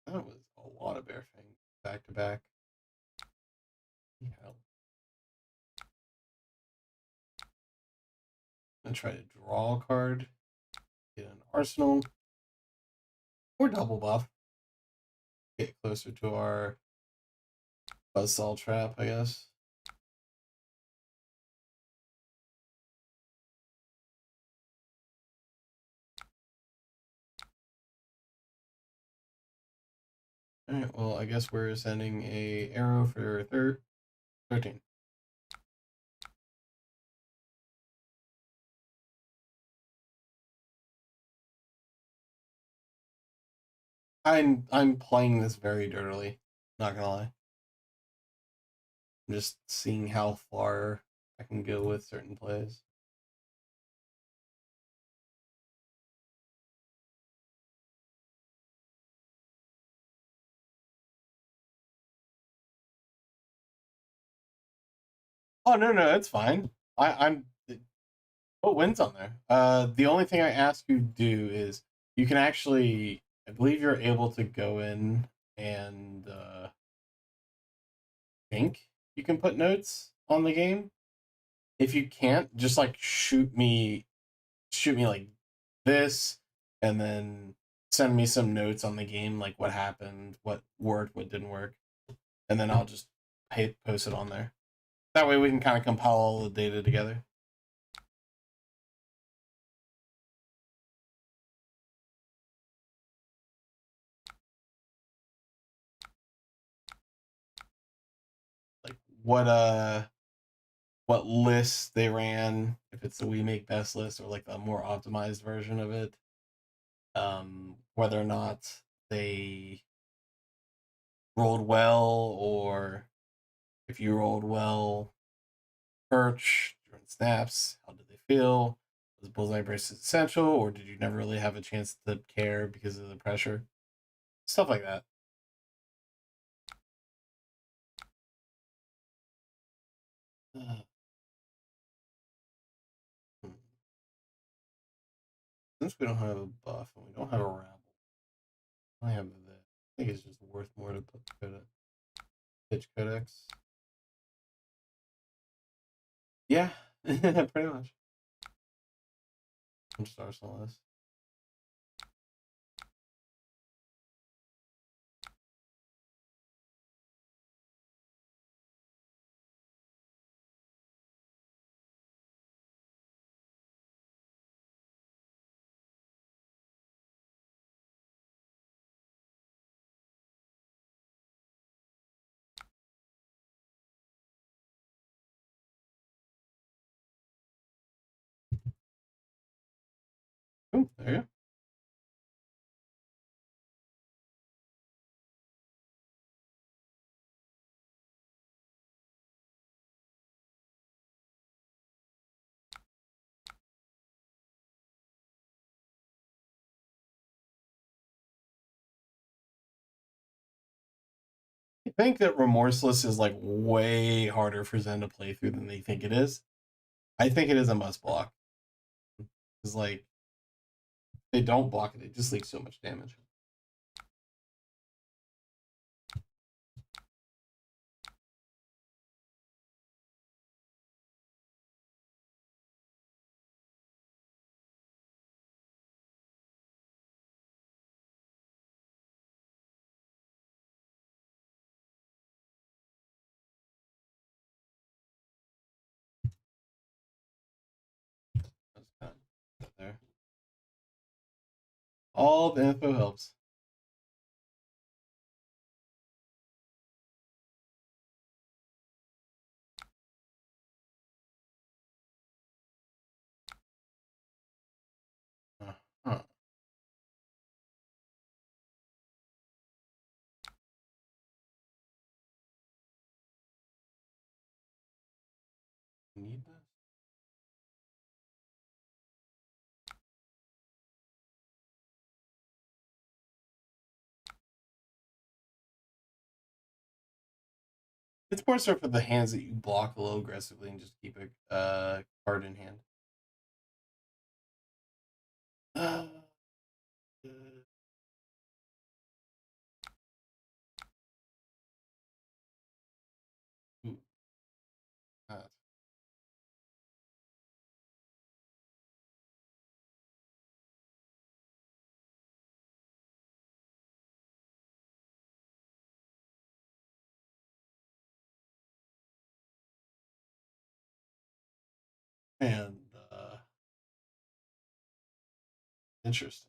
That was a lot of Bear Fang back to back. Yeah. I'm gonna try to draw a card, get an arsenal, or double buff. Get closer to our Buzzsaw trap, I guess. Alright, well, I guess we're sending a arrow for 13. I'm playing this very dirtily, not gonna lie. I'm just seeing how far I can go with certain plays. Oh no, it's fine. I'm what wins on there? The only thing I ask you to do is you can actually, I believe you're able to go in and think you can put notes on the game. If you can't, just like shoot me like this, and then send me some notes on the game, like what happened, what worked, what didn't work, and then I'll just post it on there. That way we can kind of compile all the data together. Like what lists they ran, if it's the We Make Best list or like a more optimized version of it. Whether or not they rolled well, or if you rolled well, perch during snaps, how did they feel? Was bullseye braces essential, or did you never really have a chance to care because of the pressure? Stuff like that. Uh, since we don't have a buff and we don't have a rabble, I have the. I think it's just worth more to put pitch codex. Yeah, pretty much. I'm just Arsenal this. Oh, there you go. I think that Remorseless is like way harder for Zen to play through than they think it is. I think it is a must block. Because like they don't block it, it just leaks so much damage. That's kind of there. All the info helps. Uh-huh. Need this? It's more so for the hands that you block a little aggressively and just keep a card in hand. Uh, ooh, that. And interesting.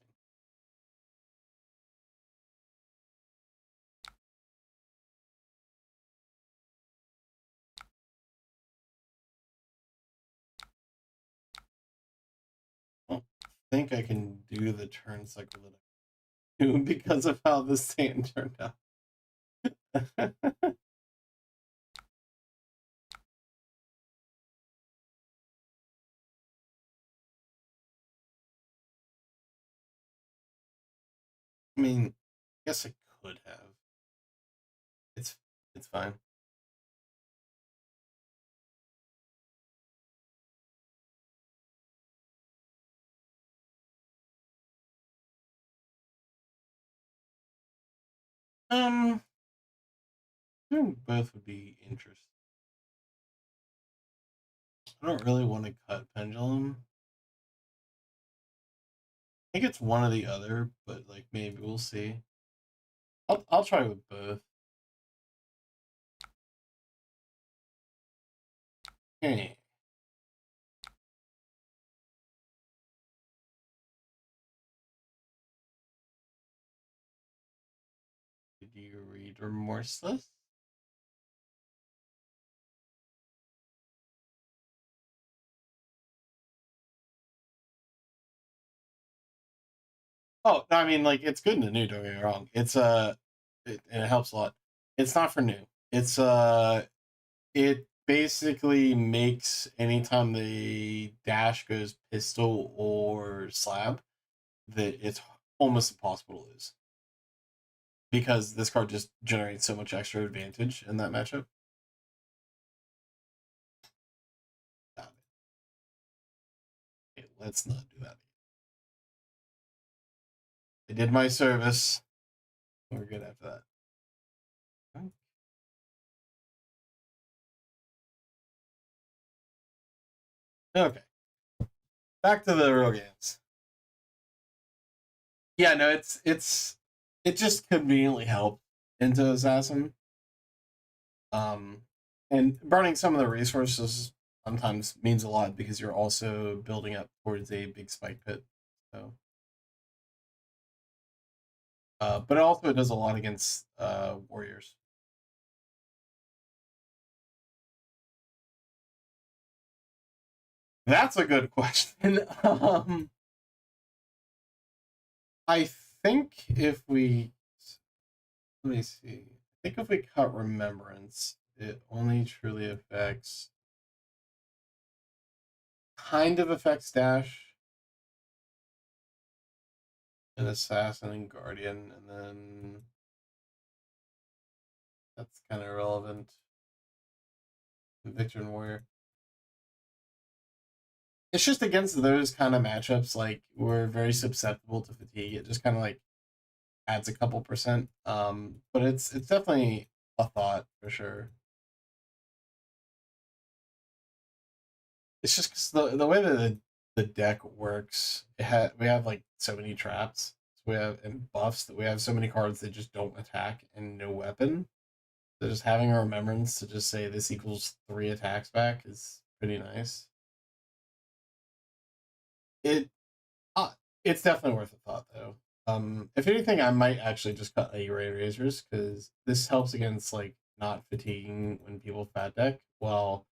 I don't think I can do the turn cycle that I do because of how this hand turned out. I mean, I guess I could have. It's it's fine. I think both would be interesting. I don't really want to cut pendulum. I think it's one or the other, but like maybe we'll see. I'll try with both. Hey, did you read Remorseless? Oh, I mean, like it's good in the new. Don't get me wrong. It's and it helps a lot. It's not for new. It's it basically makes anytime the dash goes pistol or slab that it's almost impossible to lose because this card just generates so much extra advantage in that matchup. Okay, let's not do that. I did my service. We're good after that. Okay, back to the real games. Yeah, no, it just conveniently helped into Assassin. Um, and burning some of the resources sometimes means a lot because you're also building up towards a big spike pit. So, but also it does a lot against warriors. That's a good question. I think if we let me see. I think if we cut remembrance, it only truly affects dash and assassin and guardian, and then that's kind of irrelevant. Victor and warrior. it's just against those kind of matchups, like we're very susceptible to fatigue. It just kind of like adds a couple percent. But it's definitely a thought for sure. It's just because the way that the deck works, we have like so many traps. So we have and buffs that we have so many cards that just don't attack and no weapon. So just having a remembrance to just say this equals 3 attacks back is pretty nice. It uh, it's definitely worth a thought though. If anything, I might actually just cut a Ray Razors because this helps against like not fatiguing when people fat deck. Well,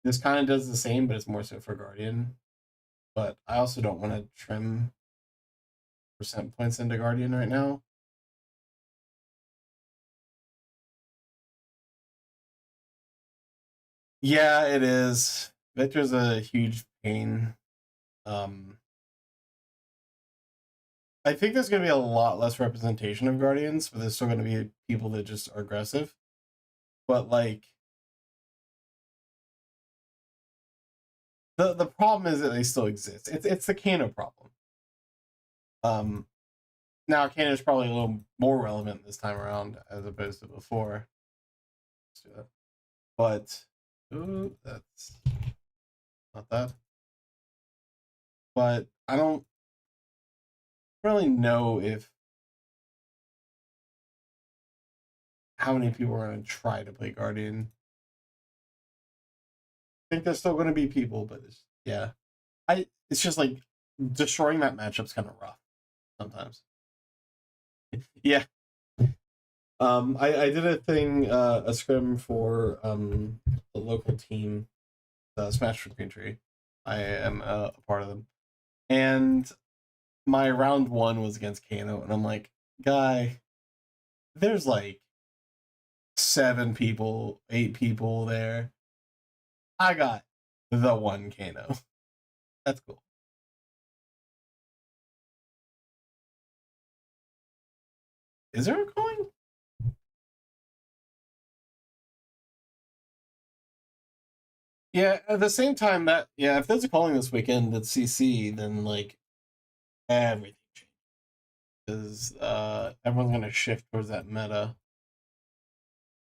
this kind of does the same, but it's more so for Guardian. But I also don't want to trim percent points into Guardian right now. Yeah, it is. Victor's a huge pain. I think there's going to be a lot less representation of Guardians, but there's still going to be people that just are aggressive. But like, the problem is that they still exist. It's the Kano problem. Now Kano is probably a little more relevant this time around as opposed to before. Let's do that. But ooh, that's not that. But I don't really know if how many people are going to try to play Guardian. I think there's still going to be people, but yeah, it's just like destroying that matchup's kind of rough sometimes. Yeah. I did a thing, a scrim for the local team, Smash for Green Tree. I am a part of them, and my round 1 was against Kano, and I'm like, guy, there's like 7 people, 8 people there. I got the one Kano. That's cool. Is there a coin? Yeah, at the same time that if there's a calling this weekend at CC, then like everything changes because everyone's gonna shift towards that meta.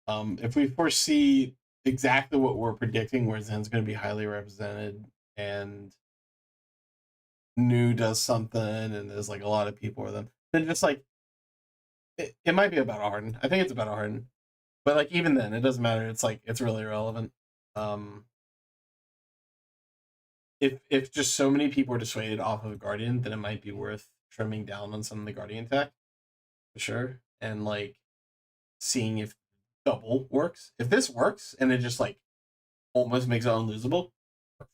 If we foresee exactly what we're predicting, where Zen's gonna be highly represented and New does something and there's like a lot of people with them, then just like it might be about Harden. I think it's about Harden. But like even then, it doesn't matter. It's like it's really irrelevant. Um if just so many people are dissuaded off of Guardian, then it might be worth trimming down on some of the Guardian tech for sure, and like seeing if double works. If this works and it just like almost makes it unlosable, perfect.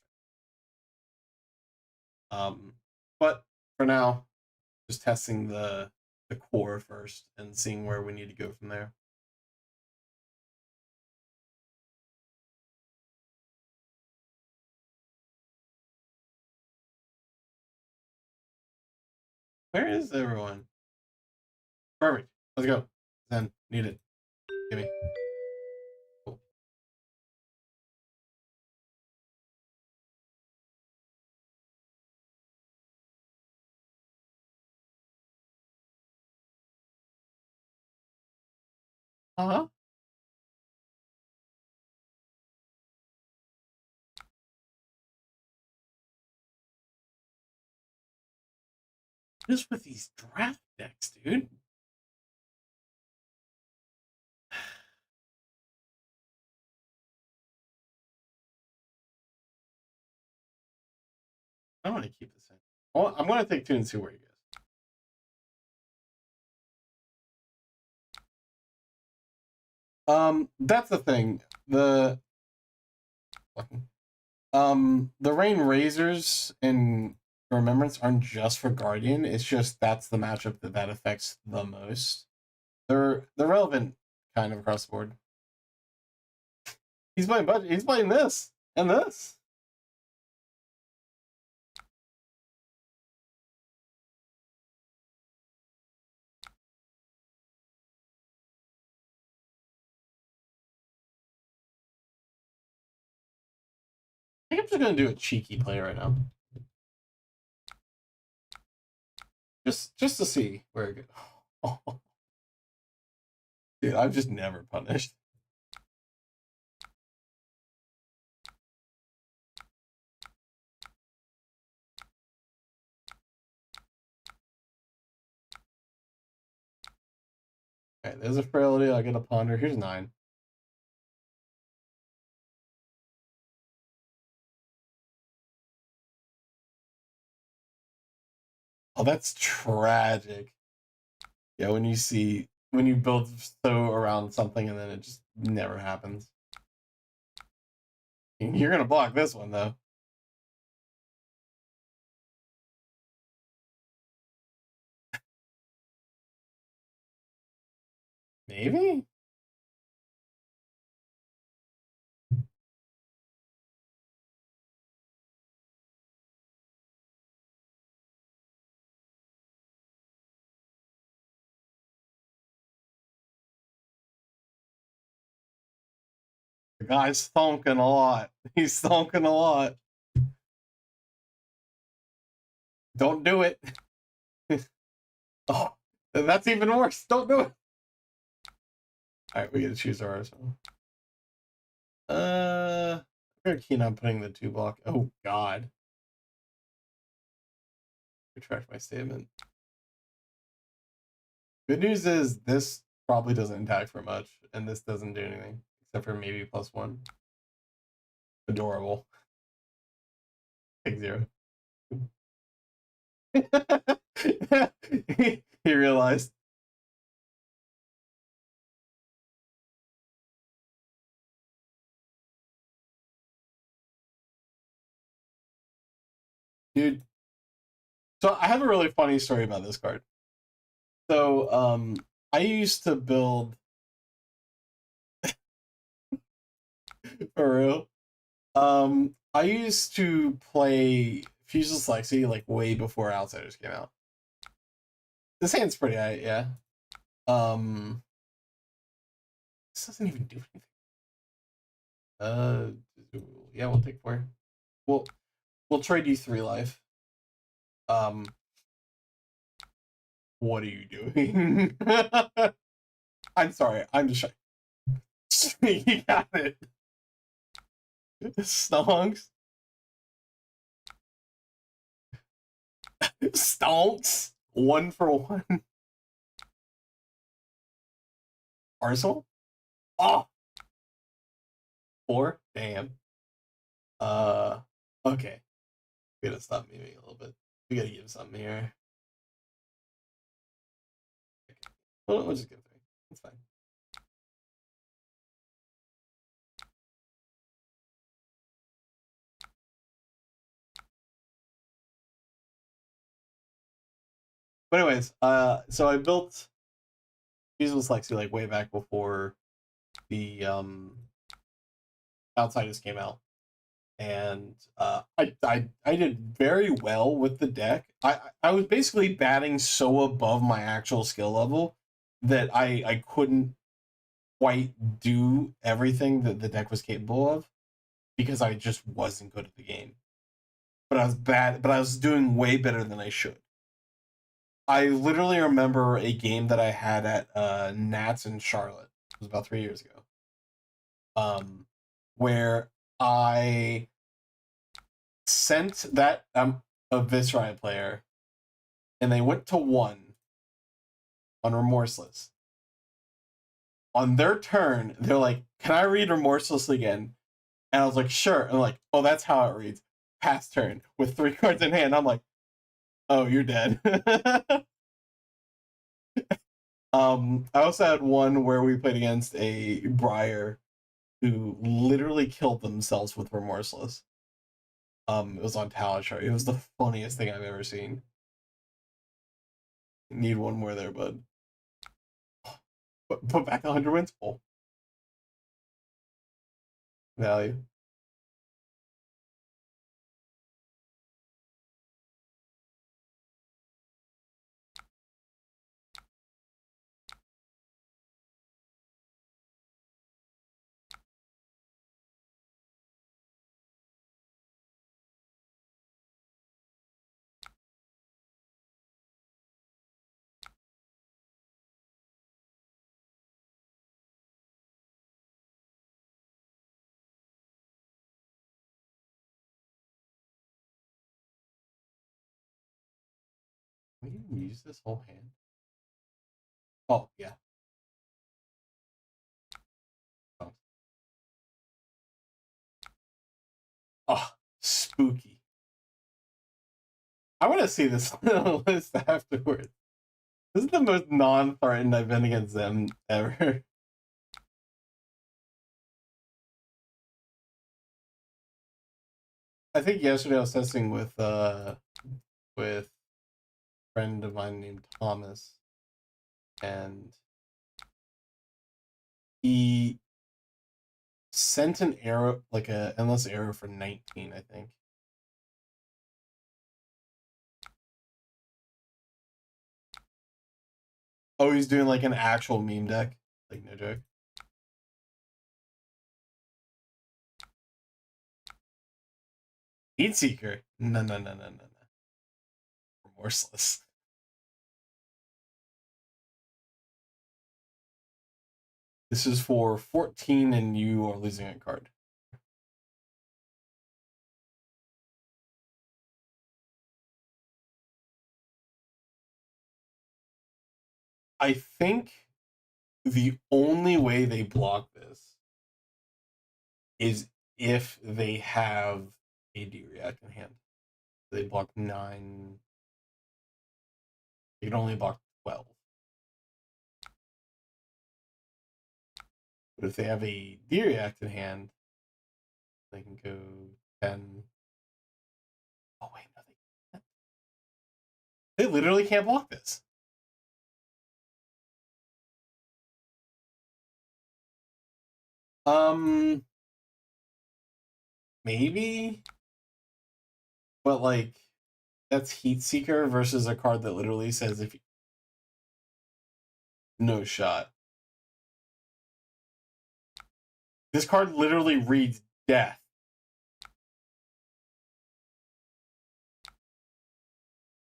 But for now, just testing the core first and seeing where we need to go from there. Where is everyone? Perfect. Let's go. Then need it. Give me. Cool. Uh-huh. Just with these draft decks, dude. I want to keep this in. Well, I'm going to take 2 and see where he goes. That's the thing. The Rain Razors in Remembrance aren't just for Guardian. It's just that's the matchup that affects the most. They're relevant kind of across the board. He's playing budget. He's playing this and this. think I'm just gonna do a cheeky play right now. Just to see where it goes. Oh. Dude, I'm just never punished. Okay, there's a frailty. I get a ponder. Here's 9. Oh, that's tragic. Yeah, when you build so around something and then it just never happens. You're gonna block this one though. Maybe? The guy's thonking a lot. He's thonking a lot. Don't do it. Oh, that's even worse. Don't do it. Alright, we gotta choose our arsenal. I'm very keen on putting the 2 block. Oh god. Retract my statement. Good news is this probably doesn't attack for much, and this doesn't do anything except for maybe +1. Adorable. Take 0. He realized. Dude. So I have a really funny story about this card. So I used to build for real. I used to play Fuseless Lexi like way before Outsiders came out. This hand's pretty high, yeah. This doesn't even do anything. Yeah, we'll take 4. We'll trade you 3 life. What are you doing? I'm sorry, I'm just shy. You got it. Stonks. Stonks. 1 for 1. Arsenal? Oh! 4? Damn. Okay. We gotta stop moving a little bit. We gotta give something here. Okay. We'll just give 3. It's fine. But anyways, so I built Fuseless Lexi like way back before the Outsiders came out. And I did very well with the deck. I was basically batting so above my actual skill level that I couldn't quite do everything that the deck was capable of because I just wasn't good at the game. But I was bad. But I was doing way better than I should. I literally remember a game that I had at Nats in Charlotte. It was about 3 years ago. Where I sent that a Viscera player, and they went to 1 on Remorseless. On their turn, they're like, "Can I read Remorseless again?" And I was like, "Sure." And I'm like, "Oh, that's how it reads. Pass turn with 3 cards in hand." I'm like, "Oh, you're dead." I also had one where we played against a Briar who literally killed themselves with Remorseless. It was on Talishar. It was the funniest thing I've ever seen. Need 1 more there, bud. Put back 100 wins. Full value. use this whole hand? Oh, yeah. Oh, spooky. I want to see this on the list afterwards. This is the most non-threatened I've been against them ever. I think yesterday I was testing with a friend of mine named Thomas, and he sent an arrow, like a endless arrow for 19, I think. Oh, he's doing like an actual meme deck, like no joke. Heat Seeker. No. Remorseless. This is for 14 and you are losing a card. I think the only way they block this is if they have a D-React in hand. They block 9. They can only block 12. But if they have a D-React in hand, they can go 10. Oh, wait, no, they can't. They literally can't block this. Maybe, but like that's Heat Seeker versus a card that literally says if you... No shot. This card literally reads death.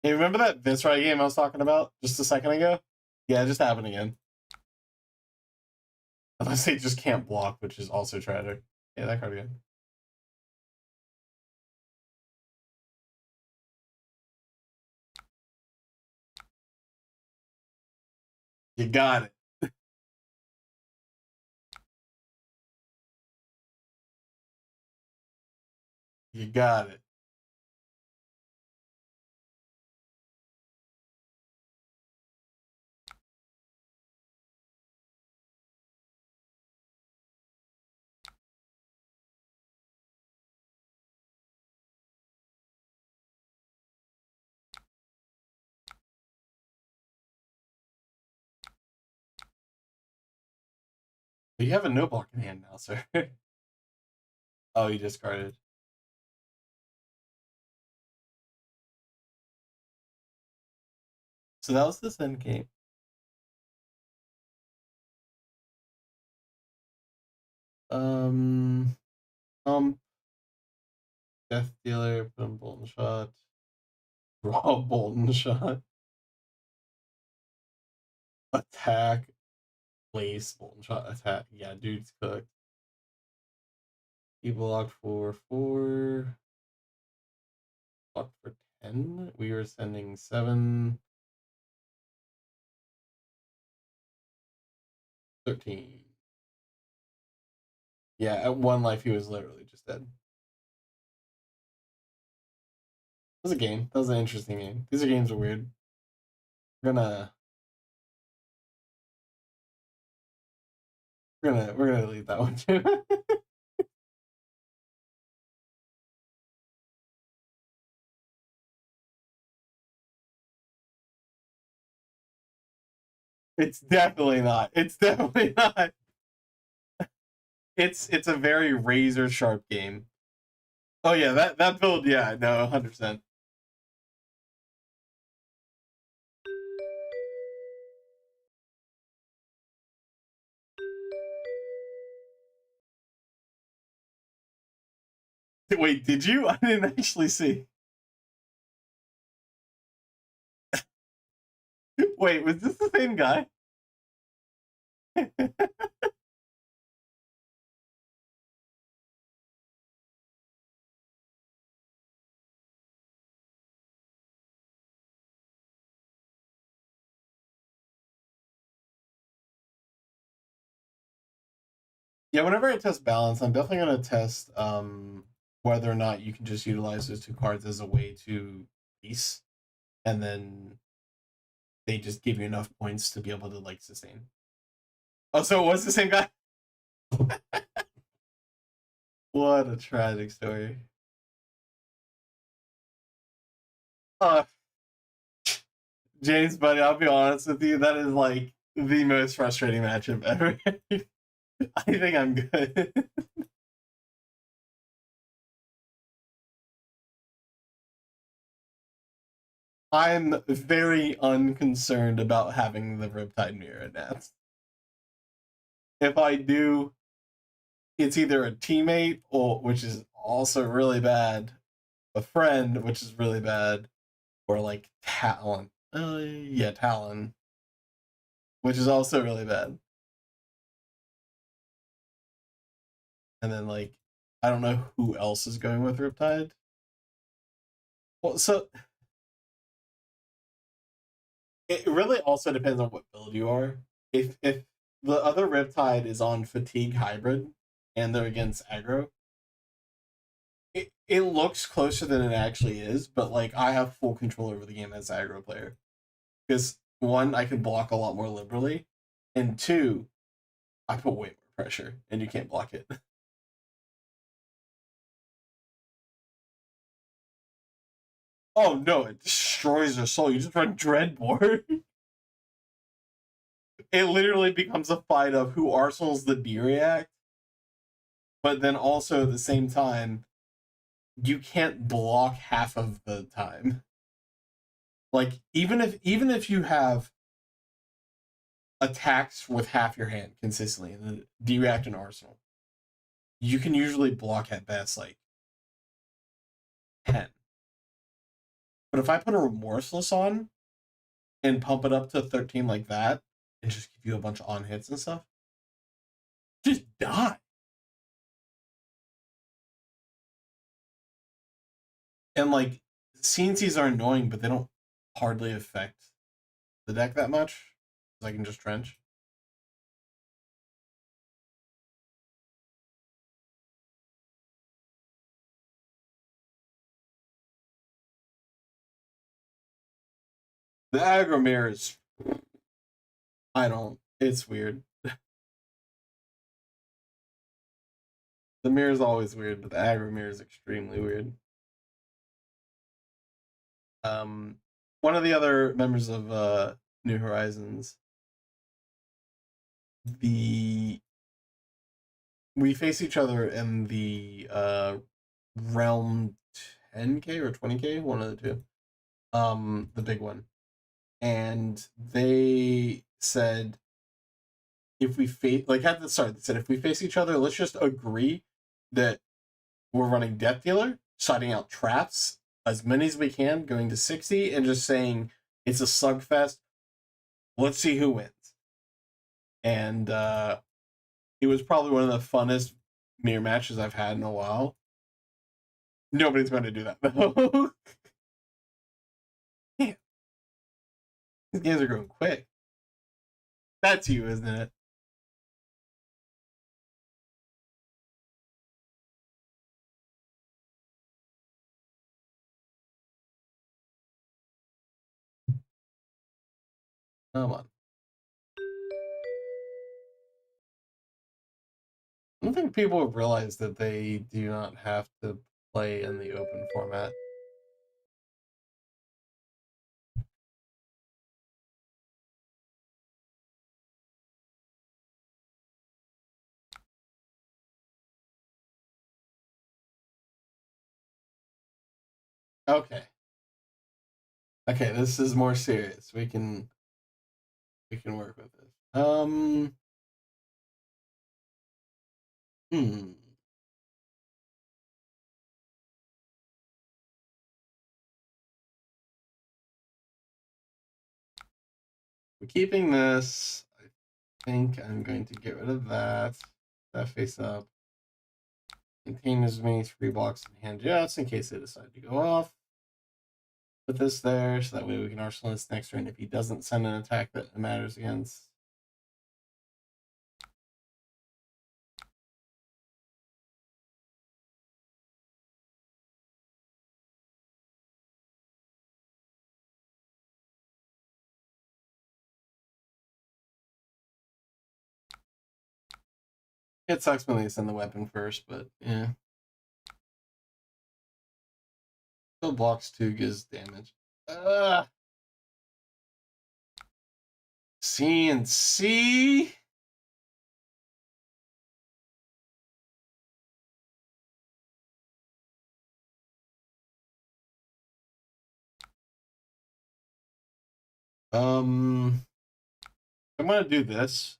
Hey, remember that Viscerai game I was talking about just a second ago? Yeah, it just happened again. Unless they just can't block, which is also tragic. Yeah, that card again. You got it. You got it. But you have a no block in hand now, sir. Oh, you discarded. So that was this end game. Death Dealer, put him Bolton Shot. Raw Bolton Shot. Attack. Place Bolton Shot. Attack. Yeah, dude's cooked. He blocked for 4. Blocked for 10. We were sending 7. 13. Yeah, at 1 life he was literally just dead. That was a game. That was an interesting game. These games are weird. We're gonna leave that one too. It's definitely not. It's definitely not. It's a very razor sharp game. Oh yeah, that build, yeah, no, 100%. Wait, did you? I didn't actually see. Wait, was this the same guy? Yeah, whenever I test balance, I'm definitely gonna test whether or not you can just utilize those two cards as a way to piece, and then they just give you enough points to be able to like sustain. Oh, so it was the same guy? What a tragic story. Uh, James, buddy, I'll be honest with you, that is like the most frustrating matchup ever. I think I'm good. I'm very unconcerned about having the Riptide mirror Nats. If I do, it's either a teammate, or which is also really bad, a friend, which is really bad, or like Talon. Yeah, Talon, which is also really bad. And then like I don't know who else is going with Riptide. Well, so it really also depends on what build you are. If the other Riptide is on Fatigue Hybrid and they're against aggro, it looks closer than it actually is, but like I have full control over the game as an aggro player. Because one, I can block a lot more liberally, and two, I put way more pressure and you can't block it. Oh no, it destroys their soul. You just run Dreadboard. It literally becomes a fight of who arsenals the D react, but then also at the same time, you can't block half of the time. Like even if you have attacks with half your hand consistently in the D react and arsenal, you can usually block at best like 10. But if I put a remorseless on and pump it up to 13 like that, and just give you a bunch of on hits and stuff, just die. And like CNCs are annoying, but they don't hardly affect the deck that much. I can just trench. The aggro mirror is, I don't. It's weird. The mirror is always weird, but the aggro mirror is extremely weird. Um, One of the other members of New Horizons, the we face each other in the realm 10K or 20K, one of the two. The big one. And they said if we face like at the start, they said if we face each other, let's just agree that we're running Death Dealer, siding out traps, as many as we can, going to 60, and just saying it's a slugfest. Let's see who wins. And it was probably one of the funnest mirror matches I've had in a while. Nobody's going to do that though. Damn, these games are going quick. That's you, isn't it? Come on. I don't think people have realized that they do not have to play in the open format. Okay. Okay, this is more serious. We can work with this. Hmm. We're keeping this. I think I'm going to get rid of that. That face up. Contain as many 3 blocks in hand jets in case they decide to go off. Put this there so that way we can arsenal this next turn if he doesn't send an attack that matters against. It sucks when they send the weapon first, but yeah. Still blocks 2 gives damage. CNC. I'm gonna do this.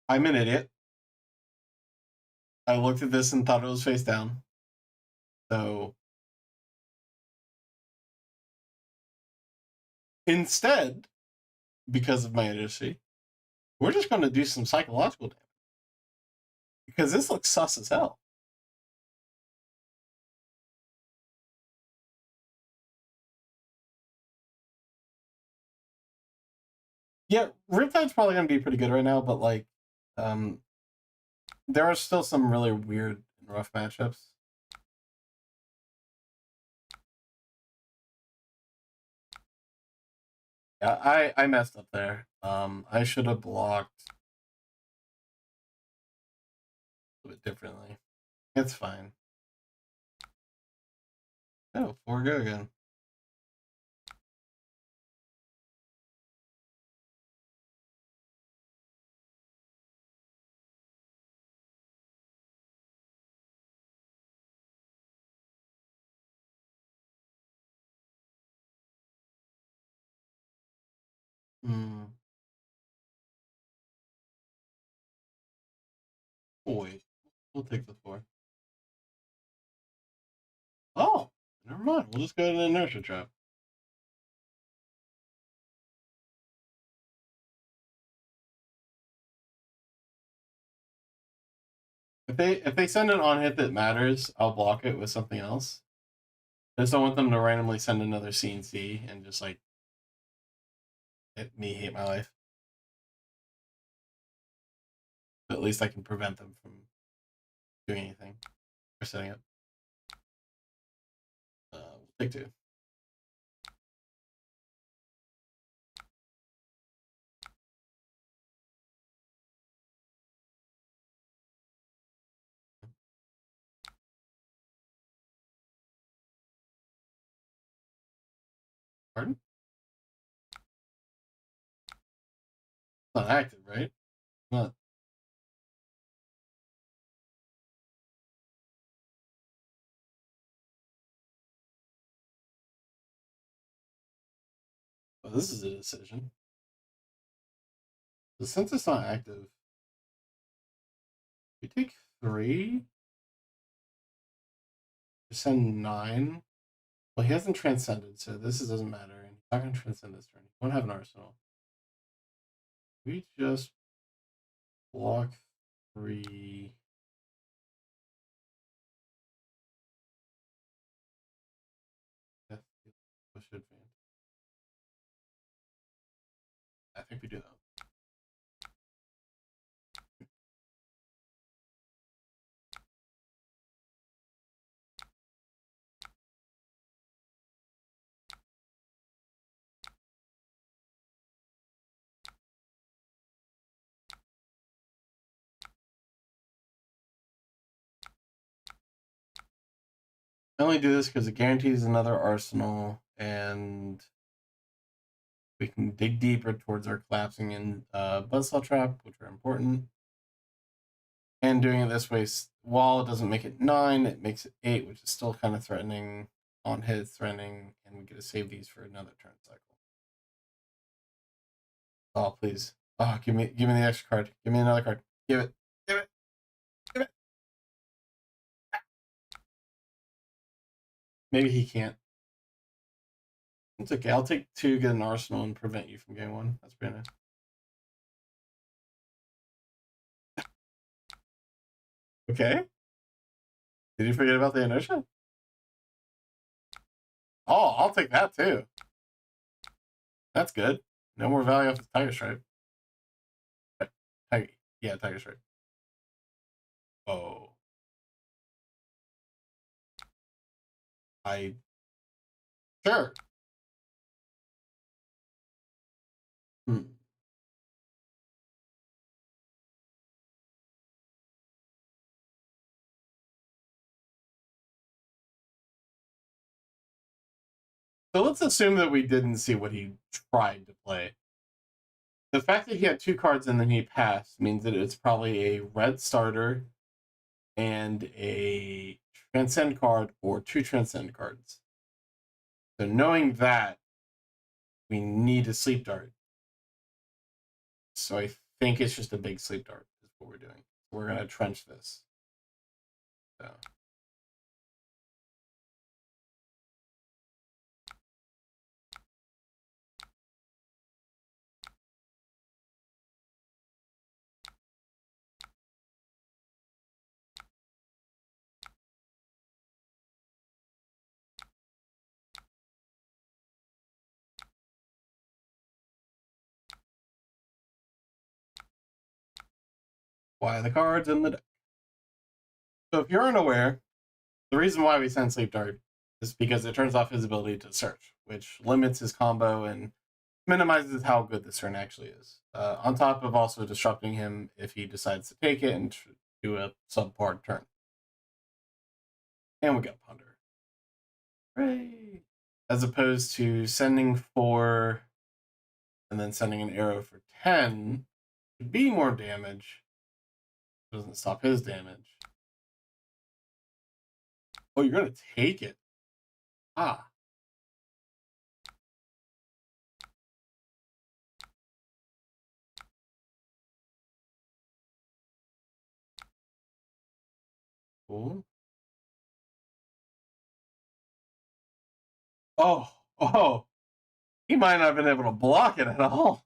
I'm an idiot. I looked at this and thought it was face down. So instead, because of my idiocy, we're just going to do some psychological damage. Because this looks sus as hell. Yeah, Riptide's probably going to be pretty good right now, but like, there are still some really weird and rough matchups. Yeah, I messed up there. I should have blocked a bit differently. It's fine. Oh, 4 go again. Oh, wait. We'll take the 4. Oh, never mind. We'll just go to the inertia trap. If they send an on hit that matters, I'll block it with something else. I just don't want them to randomly send another CNC and just like hit me hate my life. But at least I can prevent them from doing anything or setting up. We'll take 2. Pardon? It's not active, right? Not. Well, this is a decision. So since it's not active, we take 3. We send 9. Well, he hasn't transcended, so this doesn't matter. And he's not going to transcend this turn. He won't have an arsenal. We just block 3. Push advance. I think we do that. I only do this because it guarantees another arsenal, and we can dig deeper towards our collapsing and buzzsaw trap, which are important. And doing it this way, while it doesn't make it 9, it makes it 8, which is still kind of threatening, on hit threatening, and we get to save these for another turn cycle. Oh, please. Oh, give me the extra card. Give me another card. Give it. Give it. Give it. Maybe he can't. It's okay. I'll take 2, get an arsenal, and prevent you from getting 1. That's pretty nice. Okay. Did you forget about the inertia? Oh, I'll take that too. That's good. No more value off the Tiger Stripe. Yeah, Tiger Stripe. Oh. I Sure. So let's assume that we didn't see what he tried to play. The fact that he had 2 cards and then he passed means that it's probably a red starter and a transcend card or 2 transcend cards. So knowing that, we need a sleep dart. So I think it's just a big sleep dart is what we're doing. We're going to trench this. So. Why the cards in the deck? So if you're unaware, the reason why we send Sleep Dart is because it turns off his ability to search, which limits his combo and minimizes how good this turn actually is. On top of also disrupting him if he decides to take it and do a subpar turn. And we got Ponder. Hooray! As opposed to sending 4 and then sending an arrow for 10 to be more damage. It doesn't stop his damage. Oh, you're going to take it. Ah. Cool. Oh. He might not have been able to block it at all.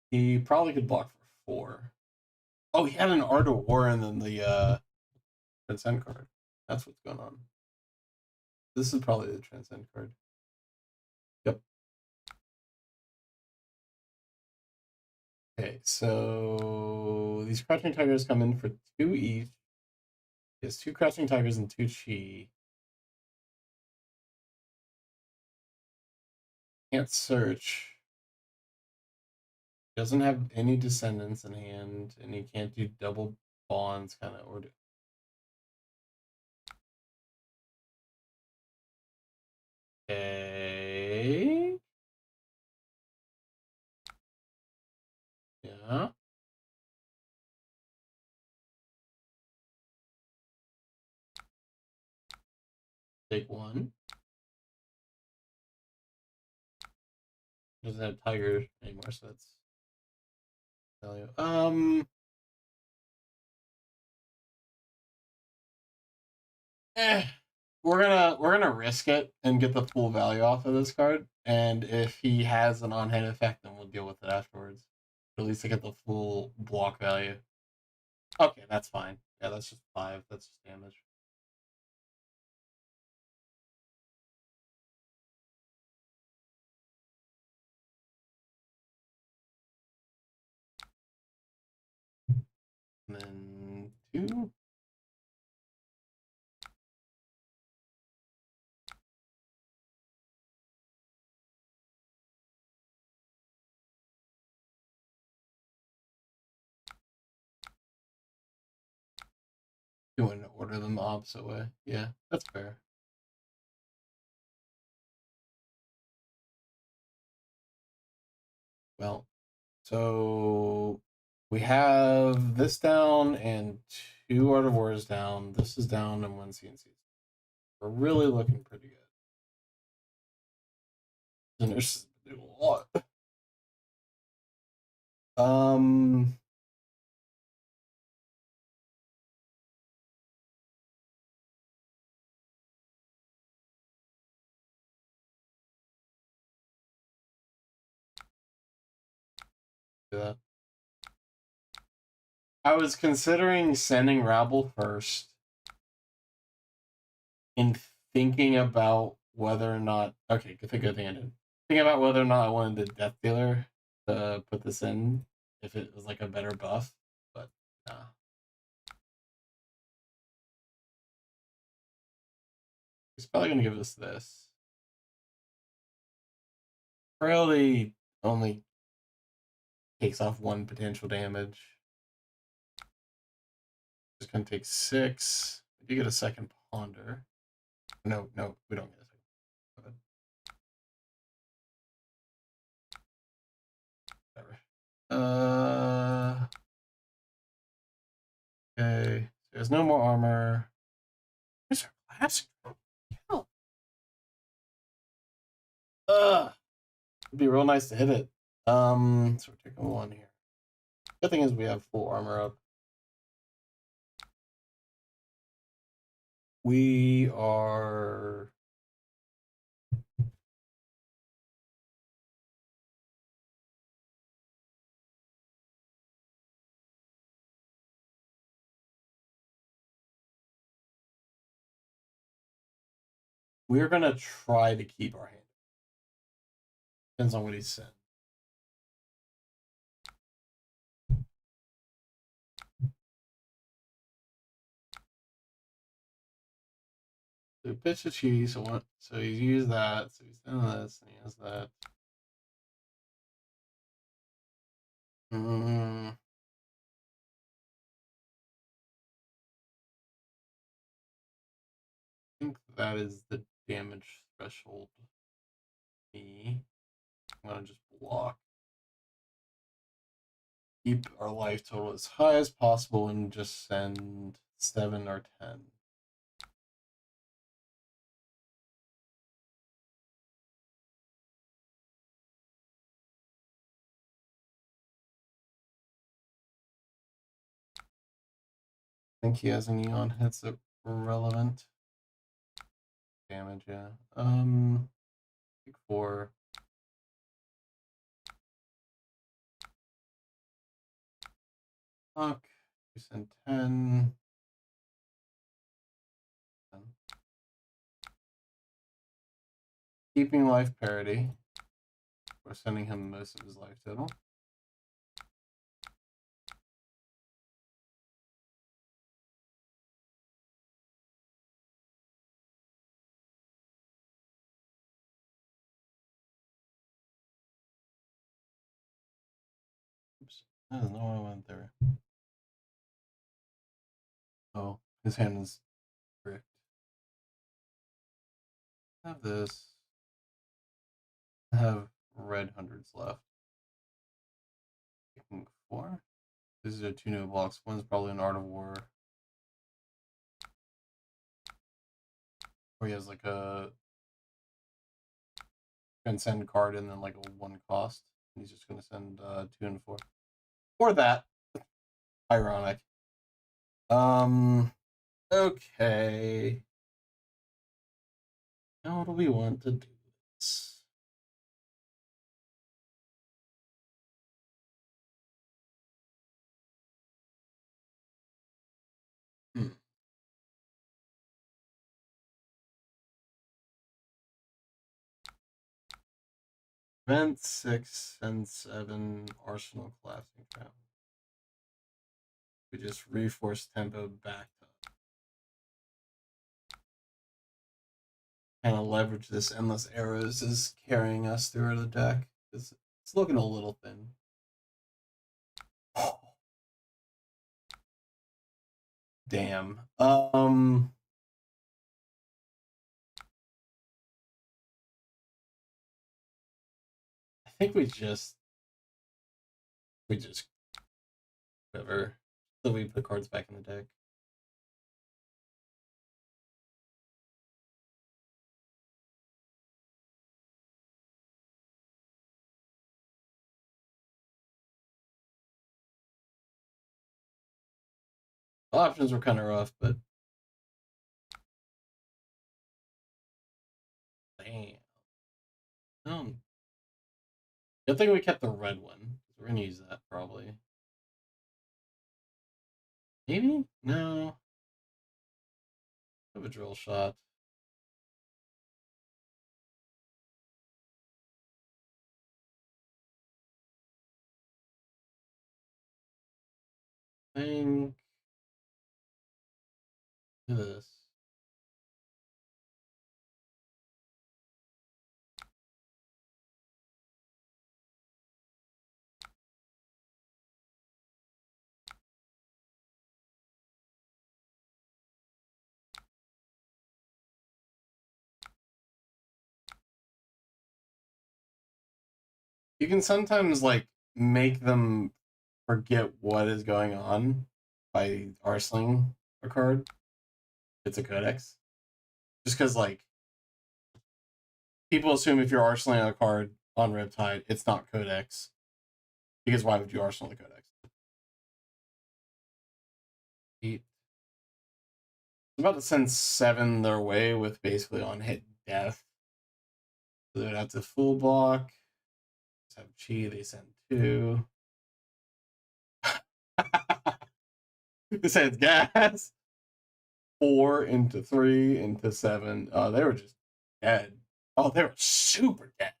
He probably could block for 4. Oh, he had an Art of War and then the Transcend card. That's what's going on. This is probably the Transcend card. Yep. Okay, so these Crouching Tigers come in for 2 each. He has 2 Crouching Tigers and 2 Chi. Can't search. Doesn't have any Descendants in hand, and he can't do double bonds kind of order. Okay. Yeah. Take 1. Doesn't have Tiger anymore, so that's value. We're gonna risk it and get the full value off of this card. And if he has an on-hand effect, then we'll deal with it afterwards. At least I get the full block value. Okay, that's fine. Yeah, that's just 5. That's just damage. And then 2. You want to order them the opposite way. Yeah, that's fair. Well, so we have this down and 2 Art of Wars down. This is down and 1 CNC. We're really looking pretty good. And there's a lot. Yeah. I was considering sending Rabble first and thinking about whether or not. Okay, good thing I did. Thinking about whether or not I wanted the Death Dealer to put this in if it was like a better buff, but nah. It's probably going to give us this. Frailty only takes off 1 potential damage. It's going to take 6. We do get a second ponder. No, we don't get a second. Whatever. Okay. So there's no more armor. Where's our class? Hell. It'd be real nice to hit it. So we're taking 1 here. Good thing is we have full armor up. We are gonna try to keep our hand. Depends on what he said. So pitch a cheese, so he's used that, so he's done this, and he has that. I think that is the damage threshold. I'm gonna just block. Keep our life total as high as possible and just send 7 or 10. I think he has a neon hits that relevant damage, yeah. Take 4. Fuck. We send 10. Keeping life parity. We're sending him most of his life total. Oops. I don't know why I went there. Oh, his hand is bricked. Have this. I have red hundreds left. Taking 4. These are 2 new blocks. One's probably an Art of War. Where he has like a transcend card and then like a 1 cost. And he's just gonna send 2 and 4. Or that. Ironic. Okay. How do we want to do this? Event 6 and 7 Arsenal collapsing down. We just reforce tempo back to kind of leverage this endless arrows is carrying us through the deck. It's looking a little thin. Damn. I think we just whatever. So we put cards back in the deck. The options were kind of rough, but damn. Good thing we kept the red one. We're gonna use that probably. Maybe? No. Have a drill shot. Think. Do this. You can sometimes like make them forget what is going on by arsenaling a card. It's a codex. Just because like people assume if you're arsenaling a card on Riptide, it's not codex. Because why would you arsenal the codex? 8. I'm about to send 7 their way with basically on hit death. So they'd have to full block. Just have chi, they send 2. They send gas. 4 into 3 into 7. Oh, they were just dead. Oh, they were super dead.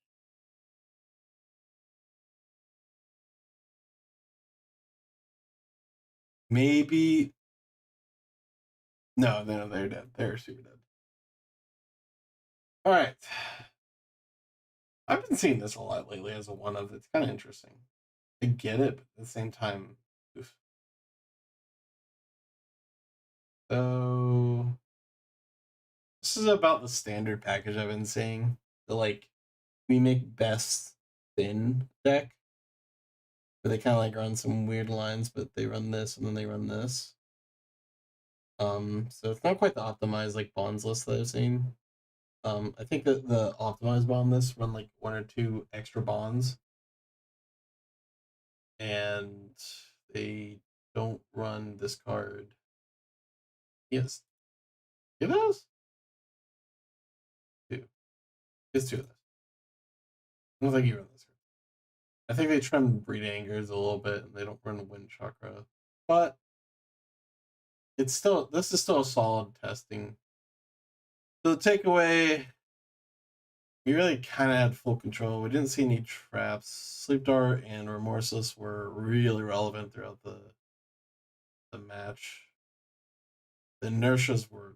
Maybe. No, they're dead. They're super dead. All right. I've been seeing this a lot lately as a one of. It's kind of interesting. I get it, but at the same time, oof. So this is about the standard package I've been seeing. The like we make best thin deck. Where they kind of like run some weird lines, but they run this and then they run this. So it's not quite the optimized like bonds list that I've seen. I think that the optimized bond lists run like 1 or 2 extra bonds, and they don't run this card. Yes, it does. 2. It's 2 of this. I don't think you run this card. I think they trim Breed Angers a little bit, and they don't run Wind Chakra, but it's still this is still a solid testing. So the takeaway, we really kind of had full control. We didn't see any traps. Sleep Dart and Remorseless were really relevant throughout the match. The inertias were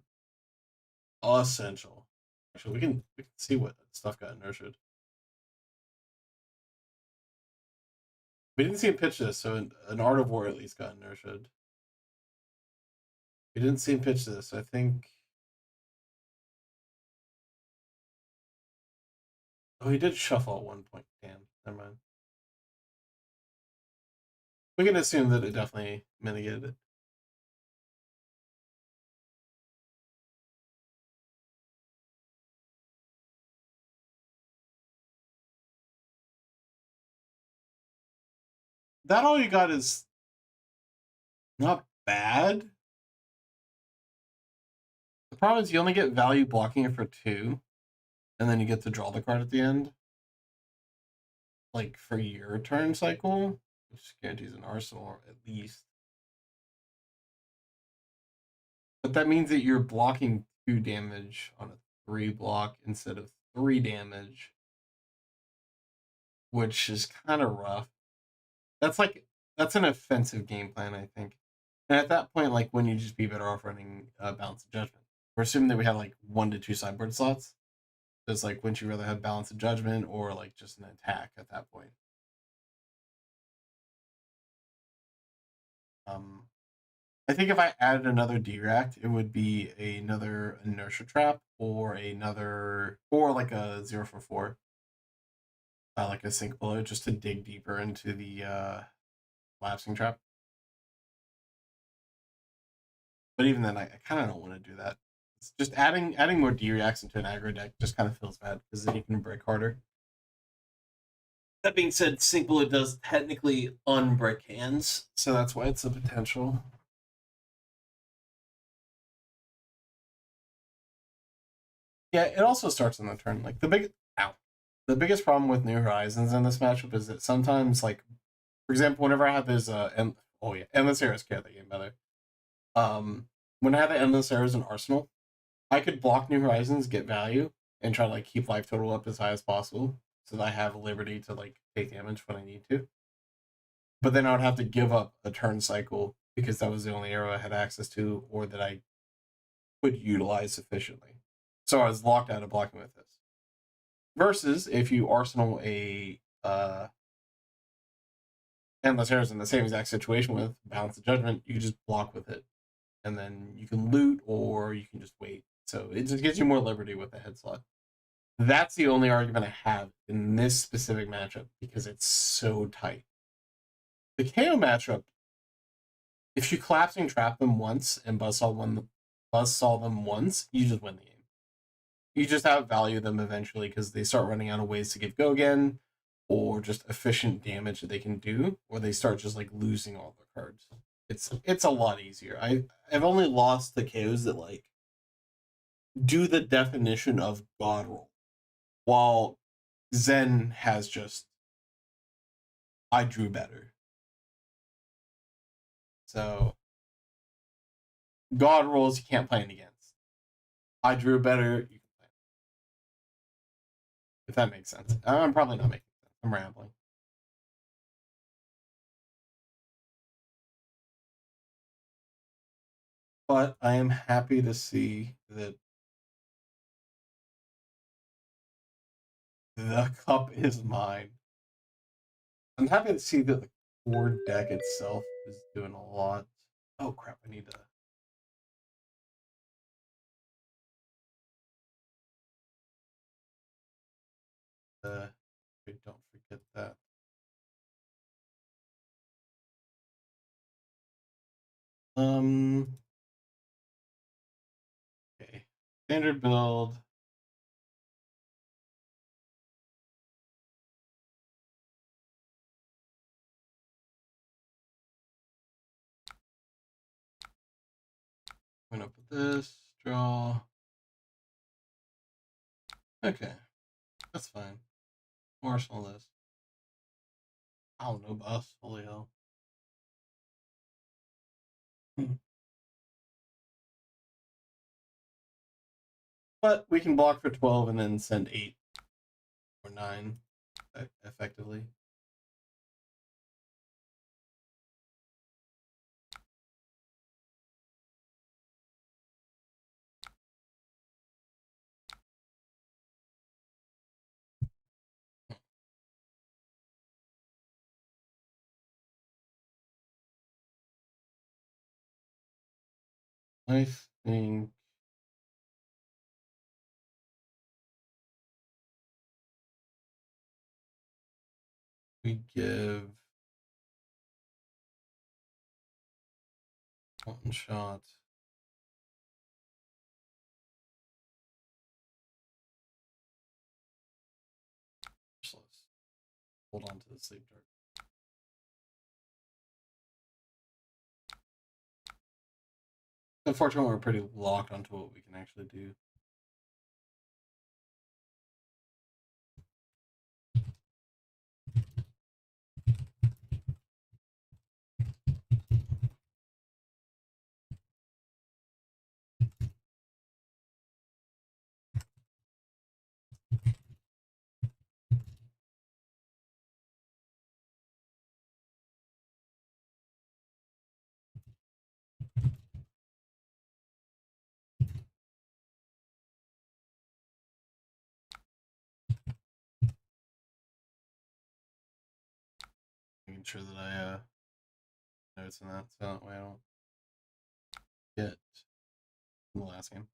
essential. Actually, we can see what stuff got inertiaed. We didn't see him pitch this, so an Art of War at least got inertiaed. We didn't see him pitch this. I think. Oh, he did shuffle at one point. Damn, never mind. We can assume that it definitely mitigated it. That all you got is not bad. The problem is you only get value blocking it for 2, and then you get to draw the card at the end. Like for your turn cycle, which guarantees an arsenal at least. But that means that you're blocking 2 damage on a 3 block instead of 3 damage, which is kind of rough. That's an offensive game plan, I think. And at that point, like, wouldn't you just be better off running Balance of Judgment? We're assuming that we have like 1 to 2 sideboard slots. So it's like, wouldn't you rather have Balance of Judgment or like just an attack at that point? I think if I added another D-Ract, it would be another Inertia Trap or like a 0 for 4. Like a Sink Below, just to dig deeper into the Lapsing Trap. But even then, I kind of don't want to do that. It's just adding more D-Reacts into an aggro deck just kind of feels bad, because then you can break harder. That being said, Sink Below does technically unbreak hands, so that's why it's a potential. Yeah, it also starts on the turn. Like the biggest problem with New Horizons in this matchup is that sometimes, like, for example, whenever I have this Endless Arrows carry that game, by the way. When I have the Endless Arrows in Arsenal, I could block New Horizons, get value, and try to like keep life total up as high as possible, so that I have liberty to like take damage when I need to. But then I would have to give up a turn cycle because that was the only arrow I had access to, or that I could utilize sufficiently. So I was locked out of blocking with this. Versus if you arsenal a Endless Arrows in the same exact situation with Balance of Judgment, you can just block with it. And then you can loot or you can just wait. So it just gives you more liberty with the head slot. That's the only argument I have in this specific matchup because it's so tight. The KO matchup, if you collapsing trap them once and buzzsaw them once, you just win the game. You just outvalue them eventually because they start running out of ways to give go again, or just efficient damage that they can do, or they start just like losing all their cards. It's a lot easier. I've only lost the KOs that like do the definition of god roll, while Zen has just I drew better. So god rolls you can't plan against. I drew better, you can plan. If that makes sense. I'm probably not making sense. I'm rambling. But I am happy to see that the cup is mine. I'm happy to see that the core deck itself is doing a lot. Oh crap, I need to. Don't forget that. Okay. Standard build. I'm gonna put this, draw. Okay. That's fine. Arsenal this. Oh, no boss. Holy hell. But we can block for 12 and then send 8 or 9 effectively. I think we give one shot. Just let's hold on to the sleep dart. Unfortunately, we're pretty locked onto what we can actually do. Making sure that I notes in that so that way I don't get the last game.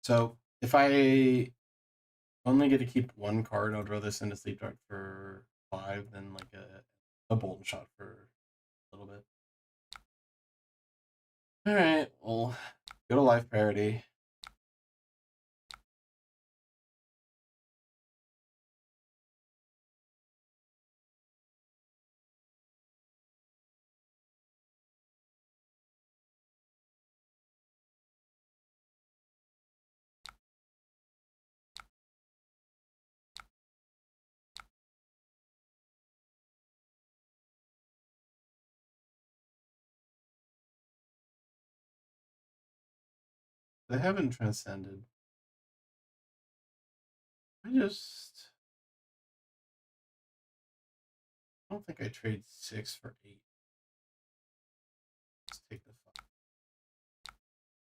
So if I only get to keep one card, I'd rather send a sleep dart for 5 than like a bolt shot for a little bit. Alright, well, go to life parity. They haven't transcended. I don't think I trade 6 for 8. Let's take the 5.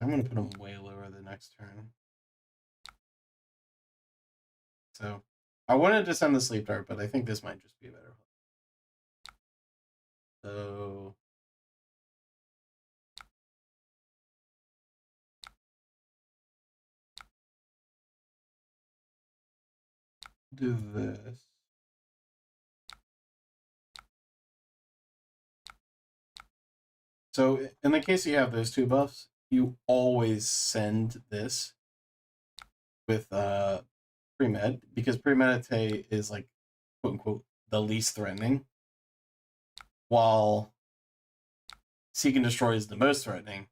I'm gonna put them way lower the next turn. So I wanted to send the sleep dart, but I think this might just be a better Do this. So in the case you have those two buffs, you always send this with pre-med, because premeditate is like quote unquote the least threatening, while seek and destroy is the most threatening.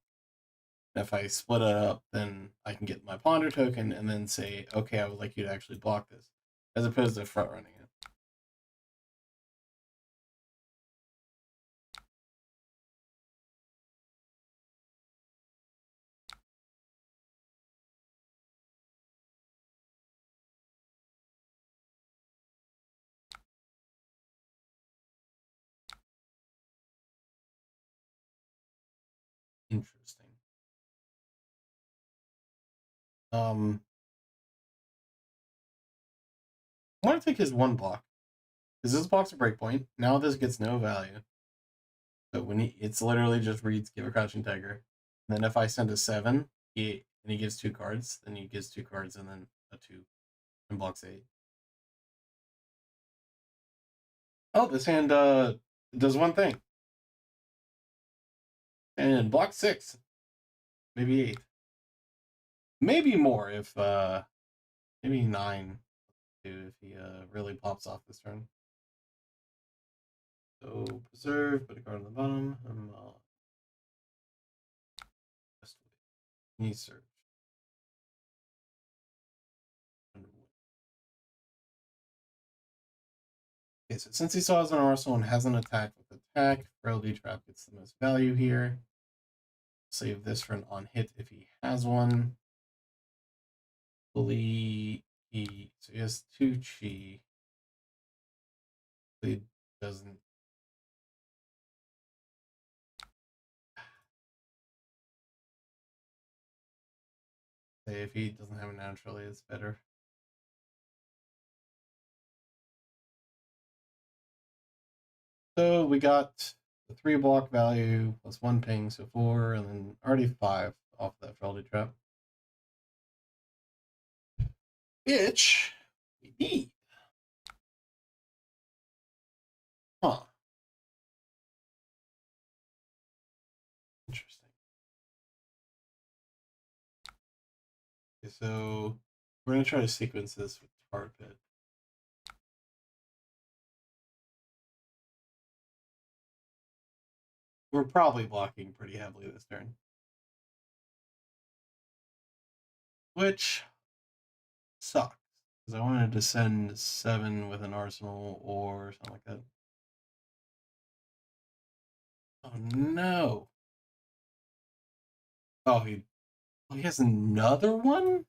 And if I split it up, then I can get my ponder token and then say, okay, I would like you to actually block this, as opposed to front running it. Interesting. I want to take his one block, because this blocks a breakpoint. Now this gets no value. So when it's literally just reads give a crouching tiger. And then if I send a 7, he gives 2 cards, then he gives 2 cards and then a 2 and blocks 8. Oh, this hand does one thing. And block 6. Maybe 8. Maybe more if maybe 9 if he really pops off this turn. So preserve, put a card on the bottom. Knee search. Okay, so since he saw as an arsenal and hasn't attacked with attack, Frailty Trap gets the most value here. Save this for an on hit if he has one. Fully so he has 2 chi. He doesn't. Say if he doesn't have it naturally, it's better. So we got the 3 block value plus 1 ping, so 4, and then already 5 off that Frailty Trap. Which we need. Huh. Interesting. Okay, so we're going to try to sequence this with Tar Pit. We're probably blocking pretty heavily this turn. Which sucks, because I wanted to send 7 with an arsenal or something like that. Oh no. Oh, he has another one?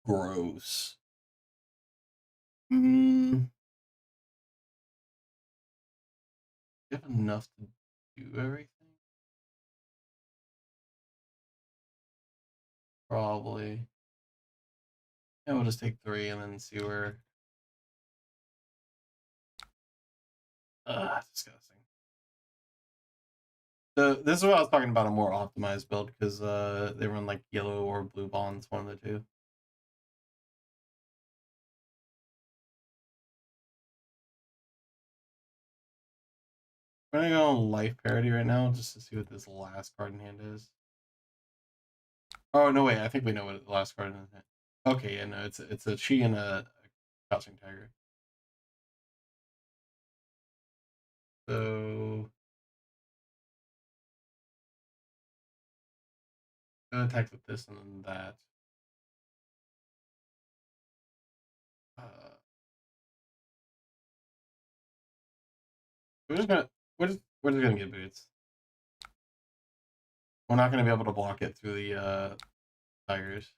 Gross. You have enough to do everything? Probably. Yeah, we'll just take 3 and then see where. Disgusting. This is what I was talking about, a more optimized build, because they run like yellow or blue bonds, one of the two. I'm gonna go on life parity right now just to see what this last card in hand is. Oh no, wait! I think we know what the last card in hand. Okay, yeah, no, it's a chi and a crouching tiger. So I'm gonna attack with this and then that. We're just gonna we're just gonna get boots. We're not gonna be able to block it through the tigers.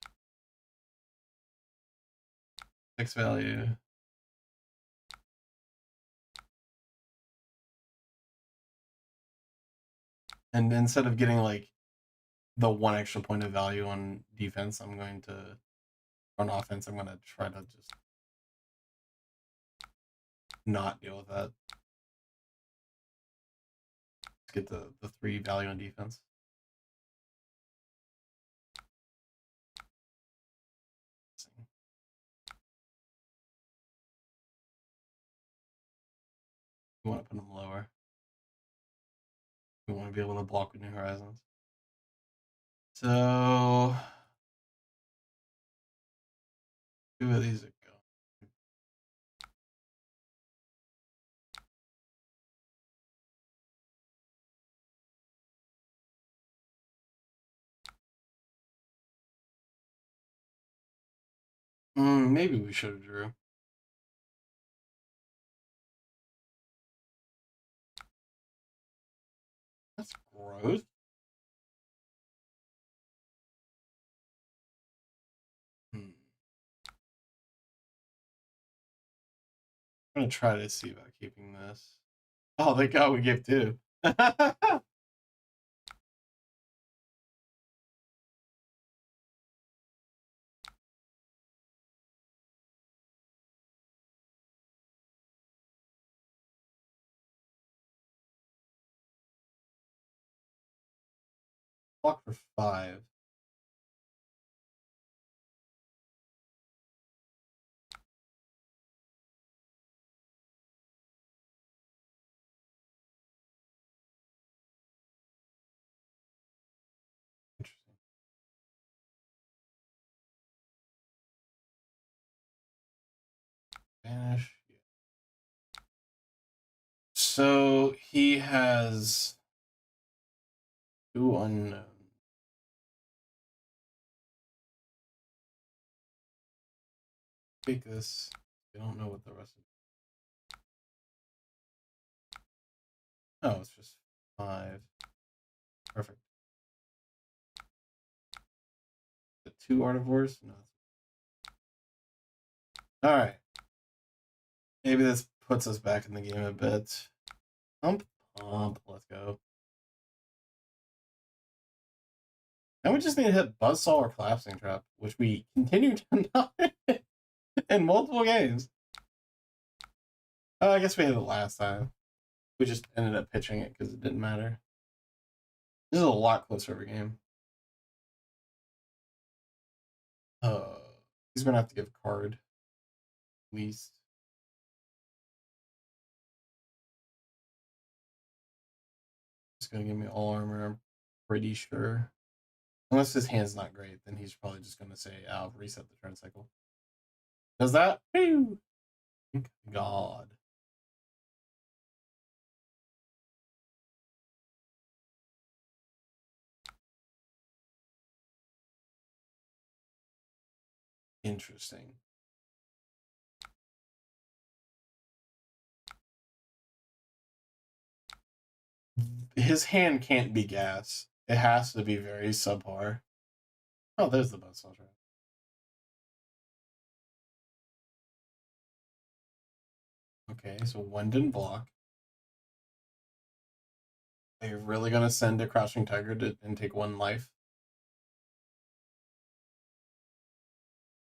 6 value. And instead of getting like the 1 extra point of value on defense, I'm going to, on offense, I'm gonna try to just not deal with that. Let's get the 3 value on defense. We want to put them lower. We want to be able to block with New Horizons. So 2 of these are going. Maybe we should have drew. That's gross. I'm gonna try to see about keeping this. Oh, thank God we gave 2. Block for 5. Interesting. Vanish. So he has 2 unknown. Take this. I don't know what the rest of. Oh, it's just 5. Perfect. The 2 Artivores? No. Alright. Maybe this puts us back in the game a bit. Pump. Let's go. And we just need to hit Buzzsaw or Collapsing Trap, which we continue to not hit in multiple games. Oh, I guess we hit it last time. We just ended up pitching it because it didn't matter. This is a lot closer of a game. He's gonna have to give a card. At least. He's gonna give me all armor, I'm pretty sure. Unless his hand's not great, then he's probably just gonna say, I'll reset the turn cycle. Does that? Woo! Thank God. Interesting. His hand can't be gas. It has to be very subpar. Oh, there's the buzzsaw trap. Okay, so 1 didn't block. Are you really gonna send a Crouching Tiger and take 1 life?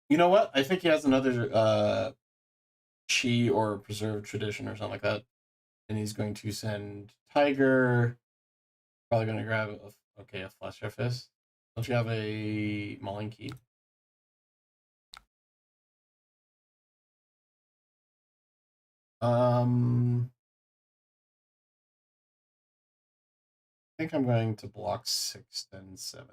You know what? I think he has another Chi or Preserved Tradition or something like that. And he's going to send Tiger. Probably going to grab a Fletcher Fist. Don't you have a Mauling Key? I think I'm going to block 6, then 7.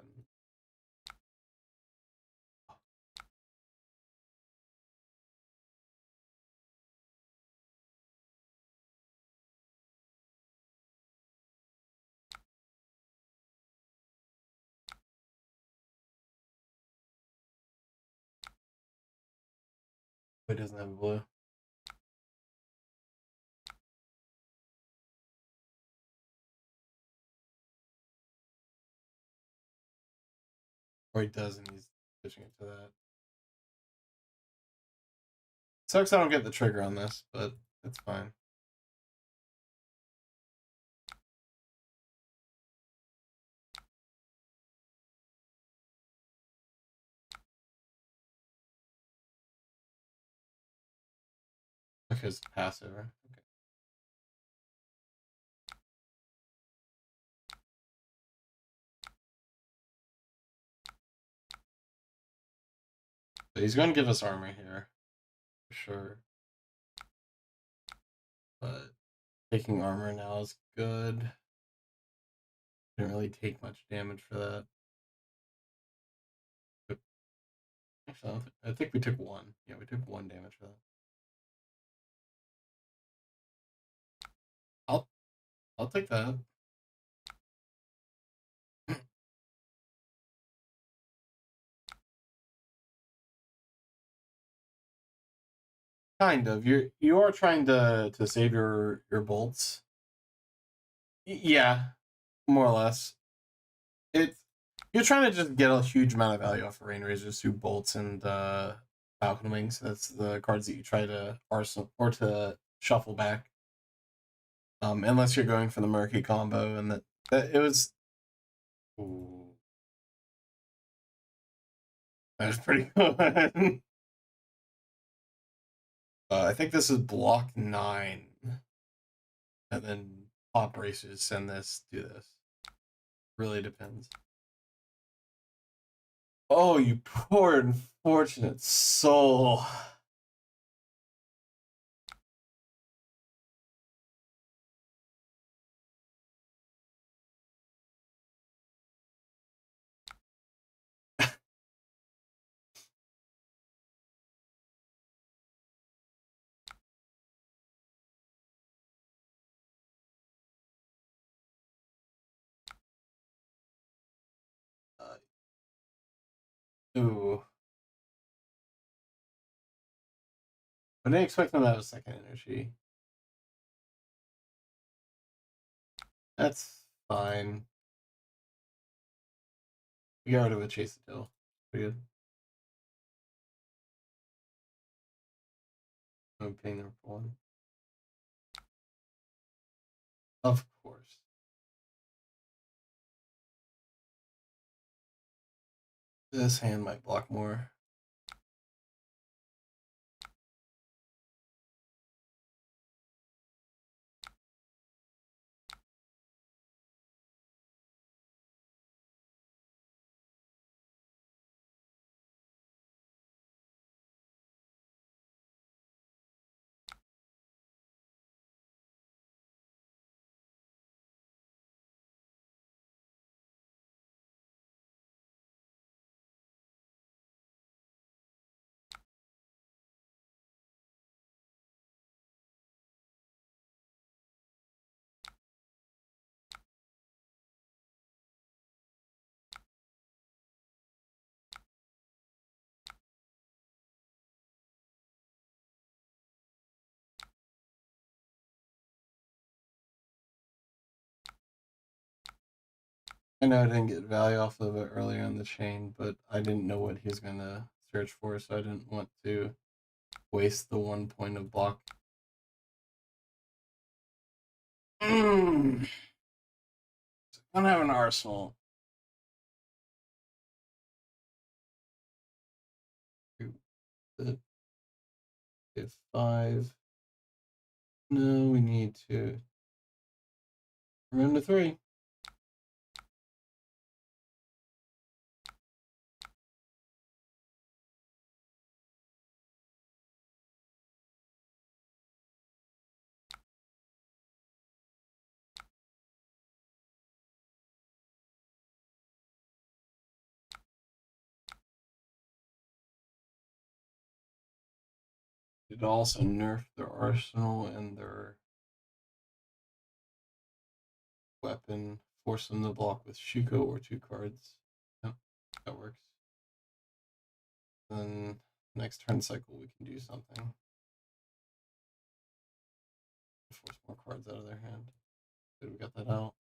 He doesn't have a blue. Or he does, and he's switching it to that. Sucks I don't get the trigger on this, but it's fine. Because passive, right? Okay. So he's going to give us armor here, for sure. But Taking armor now is good. Didn't really take much damage for that. Actually, I think we took 1. Yeah, we took 1 damage for that. I'll take that. Kind of. You are trying to save your bolts. Yeah, more or less. You're trying to just get a huge amount of value off of Rain Razors through bolts and Falcon Wings. That's the cards that you try to arsenal or to shuffle back. Unless you're going for the Murky combo, and that it was. Ooh, that was pretty good. I think this is block 9, and then pop racers send this, do this. Really depends. Oh, you poor unfortunate soul. Ooh. I didn't expect them to have a second energy. That's fine. We got rid of a chase the tail. Pretty good. I'm paying number 1. Of course. This hand might block more. I know I didn't get value off of it earlier in the chain, but I didn't know what he was going to search for, so I didn't want to waste the 1 point of block. I don't have an arsenal. 5. No, we need to run to 3. It also nerf their arsenal and their weapon, force them to block with Shuko or 2 cards. Yep, that works. Then next turn cycle we can do something. Force more cards out of their hand. Good, we got that out.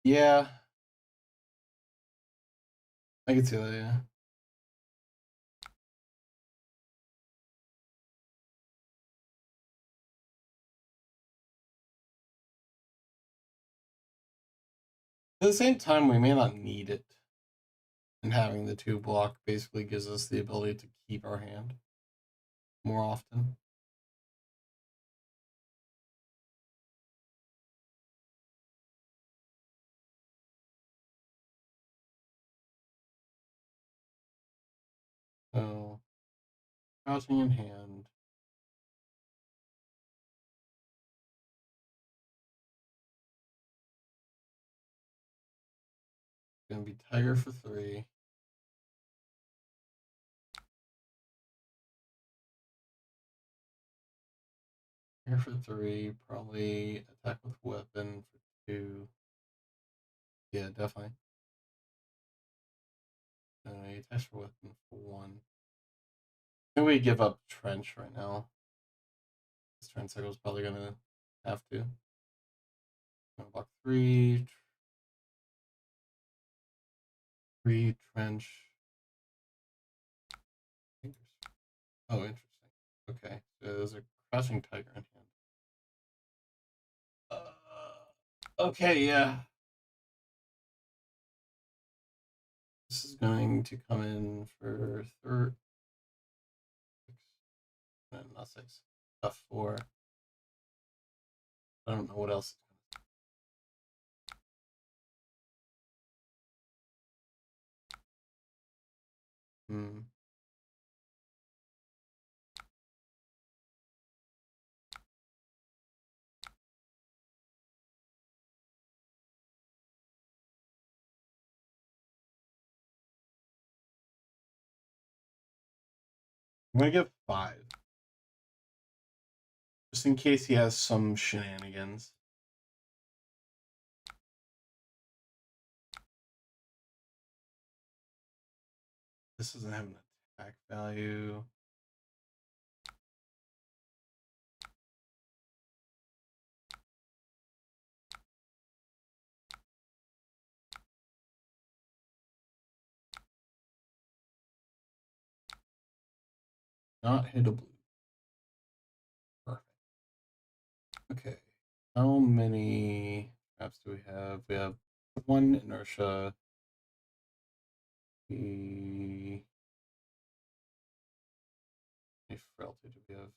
Yeah, I can see that, yeah. At the same time, we may not need it. And having the 2 block basically gives us the ability to keep our hand more often. So, crouching in hand. Gonna be Tiger for 3. Tiger for 3. Probably attack with weapon for 2. Yeah, definitely. Attach for weapon for 1. I think we give up trench right now. This trench cycle is probably gonna have to. Block 3. 3 trench. Oh, interesting. Okay, so there's a crouching tiger in hand. Okay, yeah. This is going to come in for third. Not 6. 4. I don't know what else. Hmm. I'm gonna give 5. Just in case he has some shenanigans. This doesn't have an attack value. Not hit a blue. Perfect. Okay. How many traps do we have? We have 1 inertia. How many frailty do we have?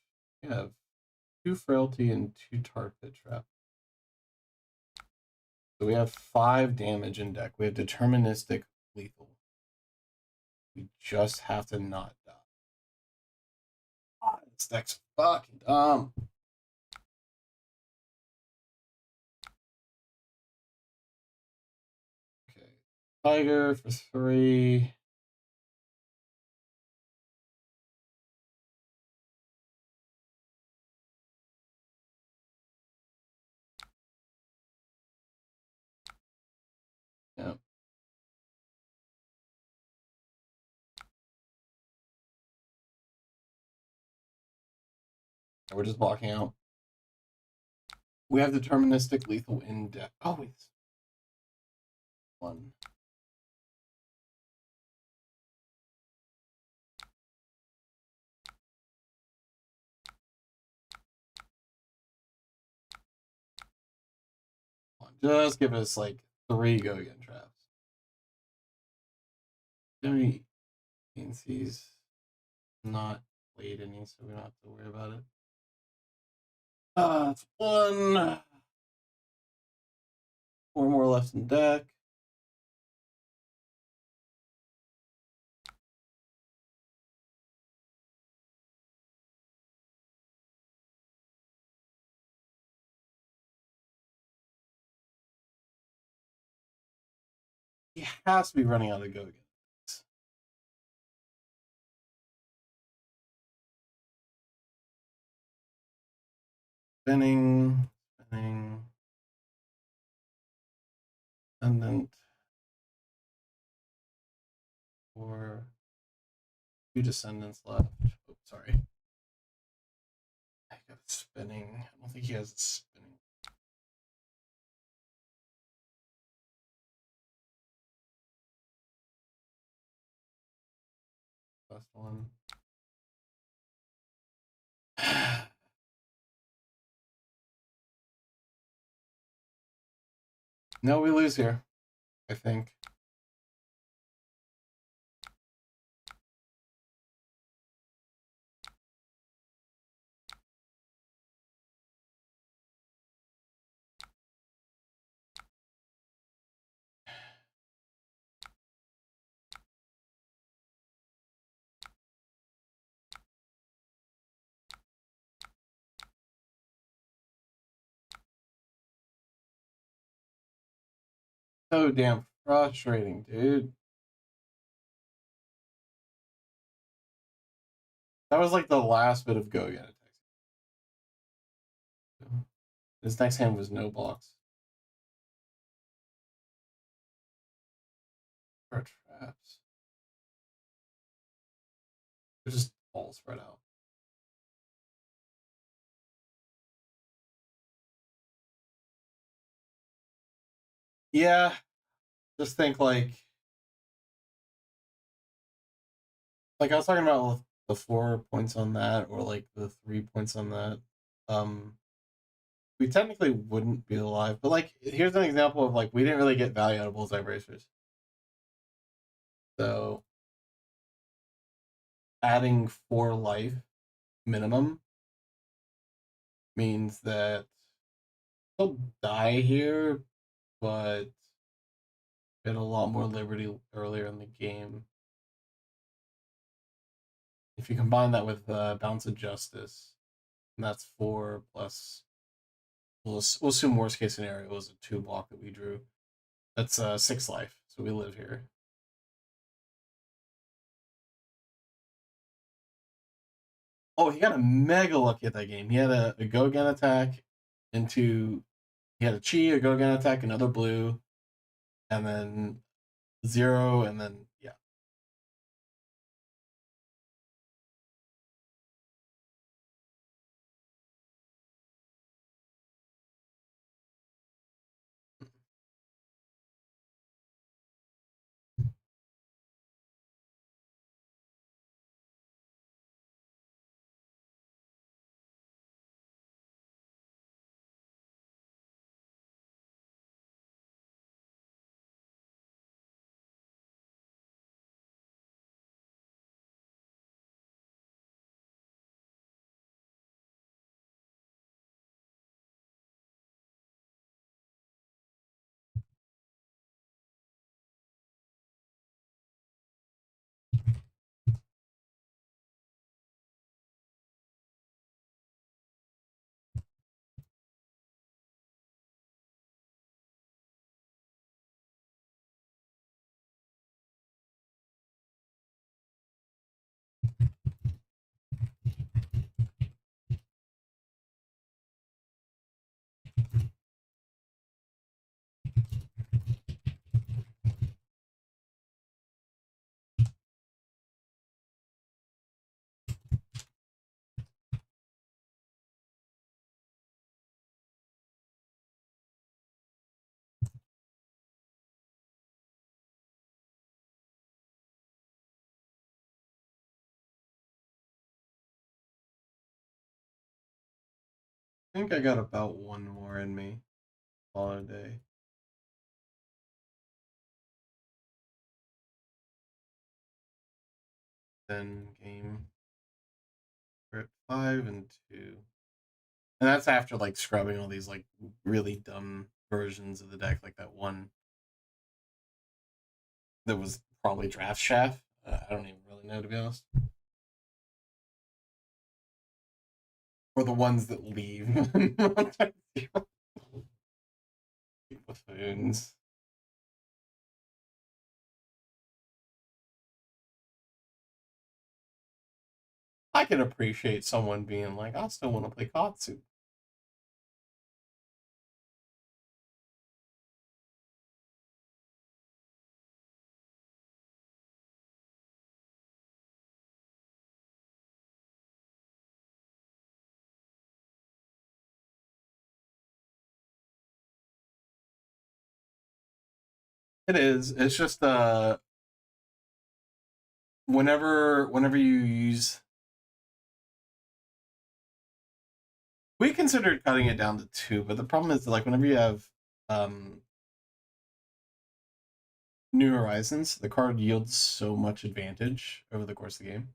We have 2 frailty and 2 tar pit trap. So we have 5 damage in deck. We have deterministic lethal. We just have to not die. This deck's fucking dumb. Okay. Tiger for 3. Yeah. We're just blocking out. We have deterministic lethal in deck. Oh, wait. 1. Just give us like 3 go again traps. Any means he's not played any, so we don't have to worry about it. It's 1. 4 more left in deck. He has to be running out of go again. Spinning. Ascendant. Or 2 descendants left. Oh, sorry. I got spinning. I don't think he has spinning. Last one. No, we lose here, I think. So damn frustrating, dude. That was like the last bit of go again. His next hand was no blocks. Or traps. They're just all spread out. Yeah, just think like I was talking about the 4 points on that, or like the 3 points on that. We technically wouldn't be alive, but like here's an example of like we didn't really get value out of bullseye bracers. So adding 4 life minimum means that he'll die here, but get a lot more liberty earlier in the game. If you combine that with Bounce of Justice, and that's 4 plus, we'll assume worst case scenario was a 2 block that we drew. That's 6 life, so we live here. Oh, he got a mega lucky at that game. He had a go again attack into, he had a chi, a go again attack, another blue, and then 0, and then yeah. I think I got about 1 more in me. All a day. Then game. We're at 5 and 2. And that's after like scrubbing all these like really dumb versions of the deck, like that one that was probably draft shaft. I don't even really know, to be honest. Or the ones that leave. Buffoons. I can appreciate someone being like, I still want to play Katsu. It is. It's just whenever you use, we considered cutting it down to 2, but the problem is like whenever you have New Horizons, the card yields so much advantage over the course of the game.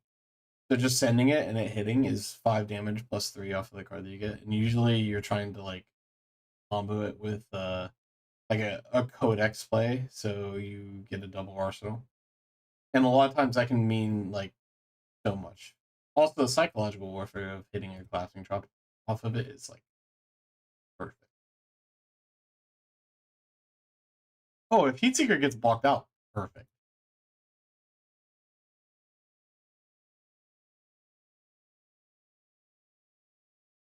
So just sending it and it hitting is 5 damage plus 3 off of the card that you get. And usually you're trying to like combo it with like a codex play, so you get a double arsenal. And a lot of times that can mean like so much. Also, the psychological warfare of hitting a collapsing drop off of it is like perfect. Oh, if Heatseeker gets blocked out, perfect.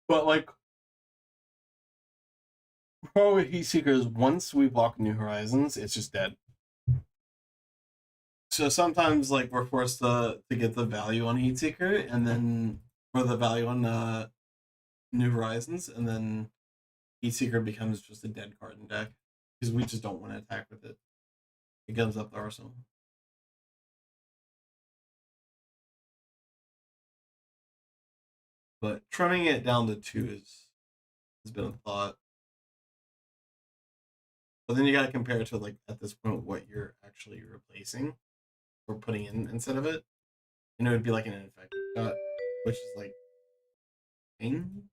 But like, pro with Heatseeker is once we block New Horizons, it's just dead. So sometimes like we're forced to get the value on Heatseeker and then or the value on New Horizons, and then Heatseeker becomes just a dead card in deck because we just don't want to attack with it. It comes up the arsenal. But trimming it down to 2 has been a thought. But then you got to compare it to like at this point what you're actually replacing or putting in instead of it. And it would be like an infected shot, which is like pain.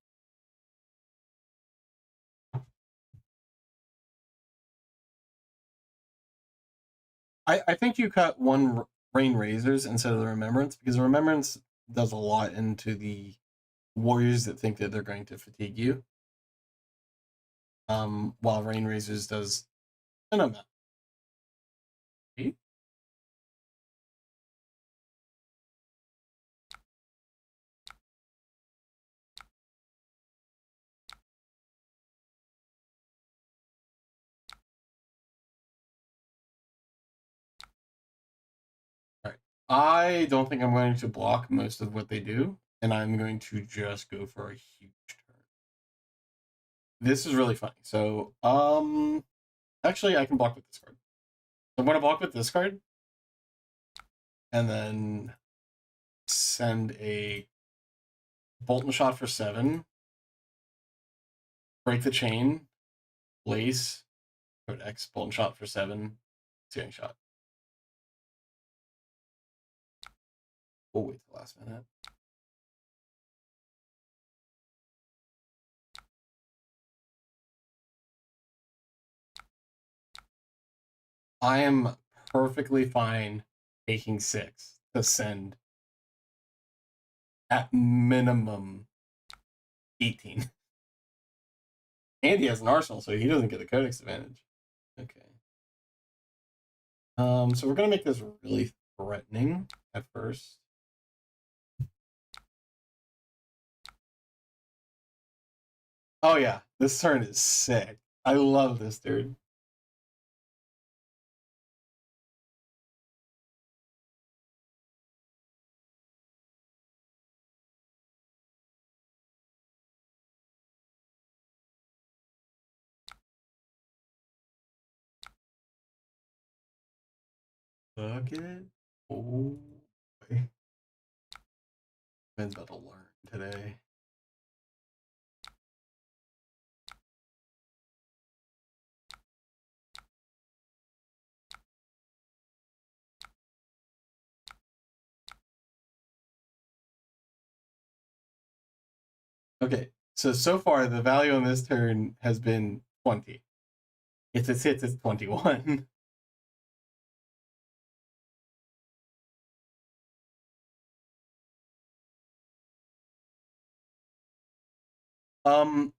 I think you cut one Rain Razors instead of the Remembrance because the Remembrance does a lot into the warriors that think that they're going to fatigue you. While Rain Razors does an amount. All right. I don't think I'm going to block most of what they do, and I'm going to just go for a huge turn. This is really funny. So, actually, I can block with this card. So I'm going to block with this card, and then send a Bolt and Shot for 7, break the chain, place, code X, Bolt and Shot for 7, Searing Shot. We'll wait till the last minute. I am perfectly fine taking 6 to send at minimum 18. And he has an arsenal, so he doesn't get the codex advantage. Okay. So we're gonna make this really threatening at first. Oh yeah, this turn is sick. I love this dude. Fuck it. Oh boy. Ben's about to learn today. Okay, so far the value on this turn has been 20. If it hits, it's 21.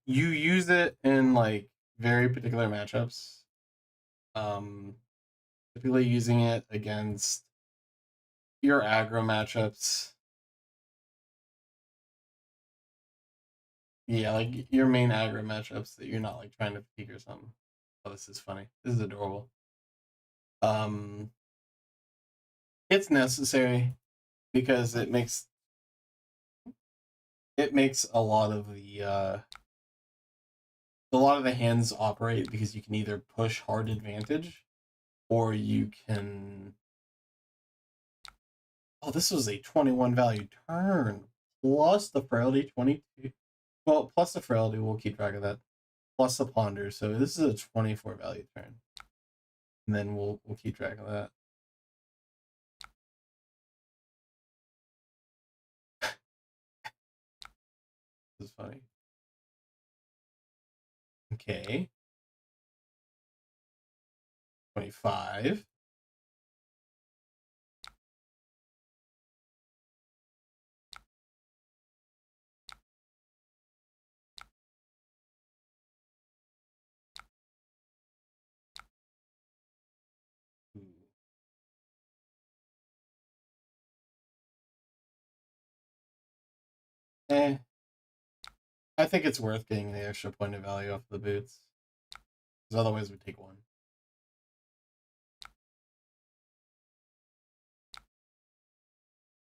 You use it in like very particular matchups. Typically using it against your aggro matchups. Yeah, like your main aggro matchups that you're not like trying to fatigue or something. Oh, this is funny. This is adorable. It's necessary because it makes a lot of the hands operate because you can either push hard advantage or you can. Oh, this was a 21 value turn plus the frailty 22. Well, plus the frailty, we'll keep track of that. Plus the ponder, so this is a 24 value turn, and then we'll keep track of that. This is funny. Okay. 25. I think it's worth getting the extra point of value off the boots. Because otherwise we take one.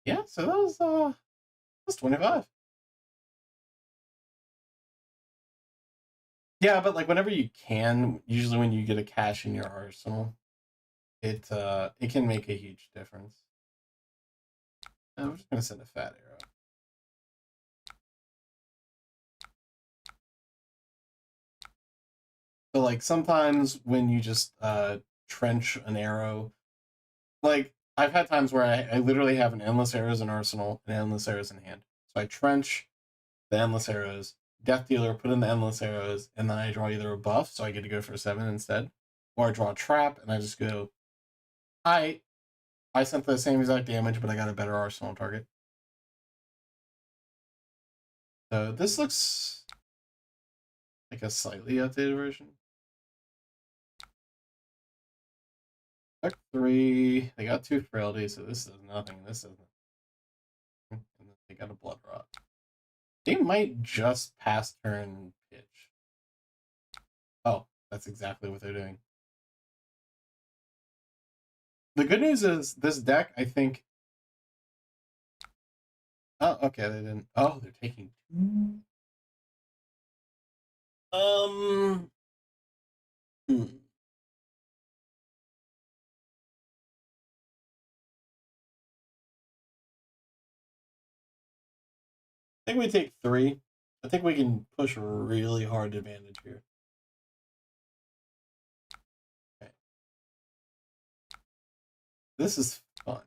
Yeah, so that was 25. Yeah, but like whenever you can, usually when you get a cash in your arsenal, it can make a huge difference. I'm just gonna send a fat arrow. So like sometimes when you just trench an arrow, like I've had times where I literally have an endless arrows in arsenal and endless arrows in hand. So I trench the endless arrows, death dealer, put in the endless arrows, and then I draw either a buff, so I get to go for 7 instead, or I draw a trap and I just go, I sent the same exact damage, but I got a better arsenal target. So this looks like a slightly updated version. Deck 3, they got 2 frailty, so this does nothing, this does nothing. And then they got a blood rot. They might just pass turn pitch. Oh, that's exactly what they're doing. The good news is this deck, I think. Oh, okay, they didn't. Oh, they're taking 2. Hmm. I think we take 3. I think we can push really hard advantage here. Okay. This is fun.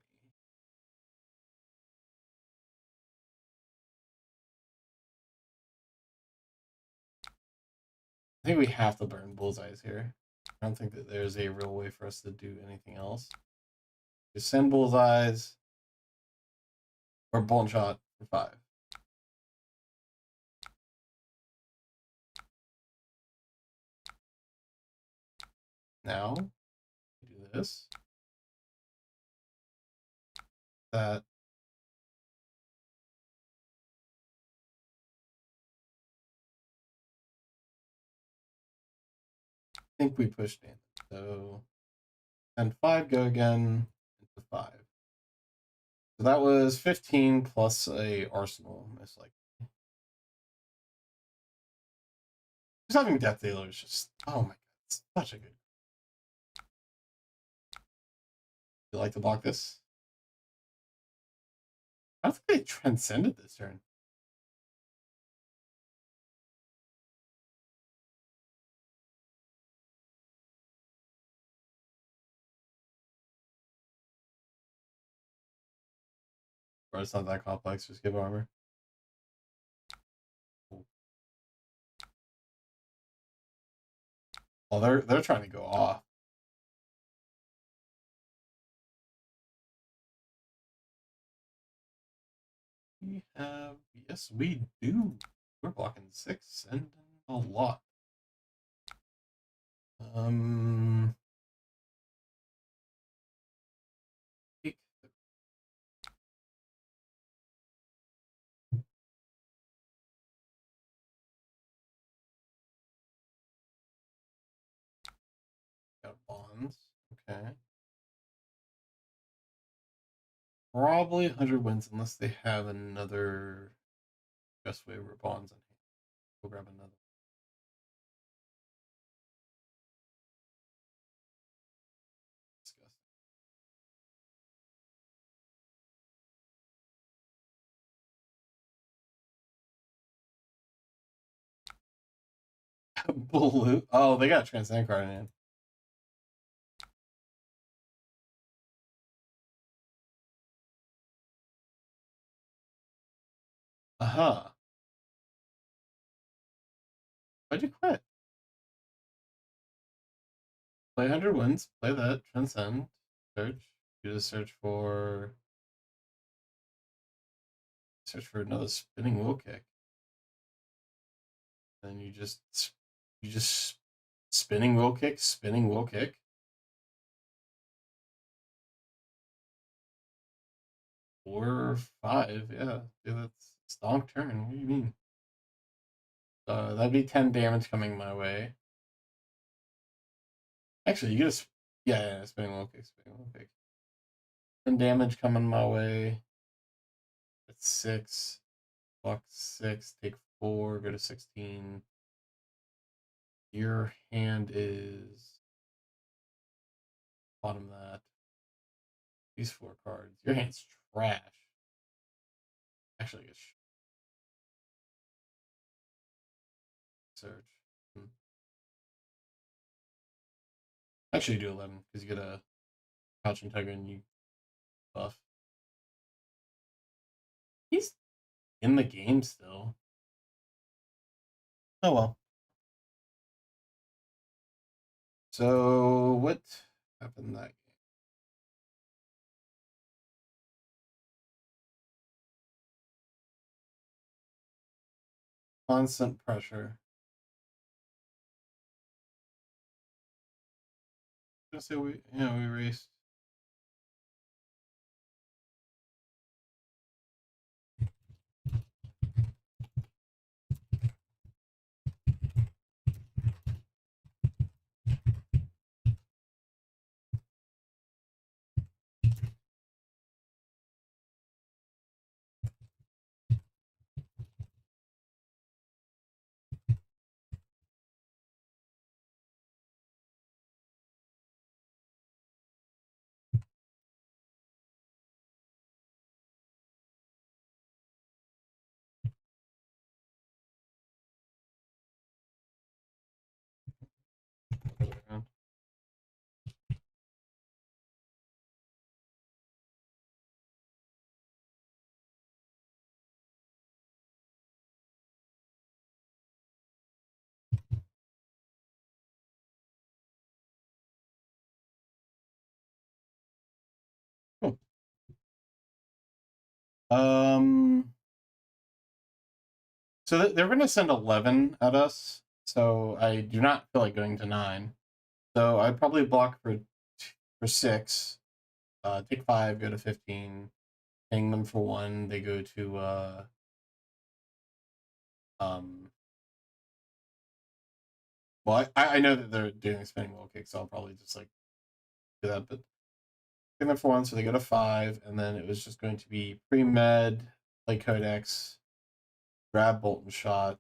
I think we have to burn bullseyes here. I don't think that there's a real way for us to do anything else. Just send bullseyes or bone shot for 5. Now, do this. That. I think we pushed in. So, and 5 go again into 5. So that was 15 plus a arsenal, most likely. Just having Death Dealer is just, oh my god, it's such a good. You like to block this? I don't think they transcended this turn. Or it's not that complex, just give armor. Well, they're trying to go off. We have, yes, we do. We're blocking 6 and a lot. Got bonds. Okay. Probably 100 wins unless they have another best way where bonds in hand. We'll grab another. Blue. Oh, they got Transcend card in hand. Aha. Why'd you quit? Play 100 wins. Play that. Transcend. Search. You just search for another spinning wheel kick. And you just spinning wheel kick, spinning wheel kick. 4 or 5, yeah. That's Stonk turn. What do you mean? That'd be 10 damage coming my way. Actually, you get a yeah, spinning low kick, spinning low kick. 10 damage coming my way. That's 6. Block 6. Take 4. Go to 16. Your hand is bottom that. These 4 cards. Your hand's trash. Actually, it's search. Actually, do 11 because you get a Couch and Tiger and you buff. He's in the game still. Oh well. So what happened that game? Constant pressure. I'm gonna say we raced. Cool. So they're going to send 11 at us. So I do not feel like going to 9. So I'd probably block for 6. Take 5, go to 15. Hang them for 1. They go to well, I know that they're doing spinning low kick, so I'll probably just like do that. But hang them for 1, so they go to 5, and then it was just going to be pre-med, play Codex, grab Bolt and Shot.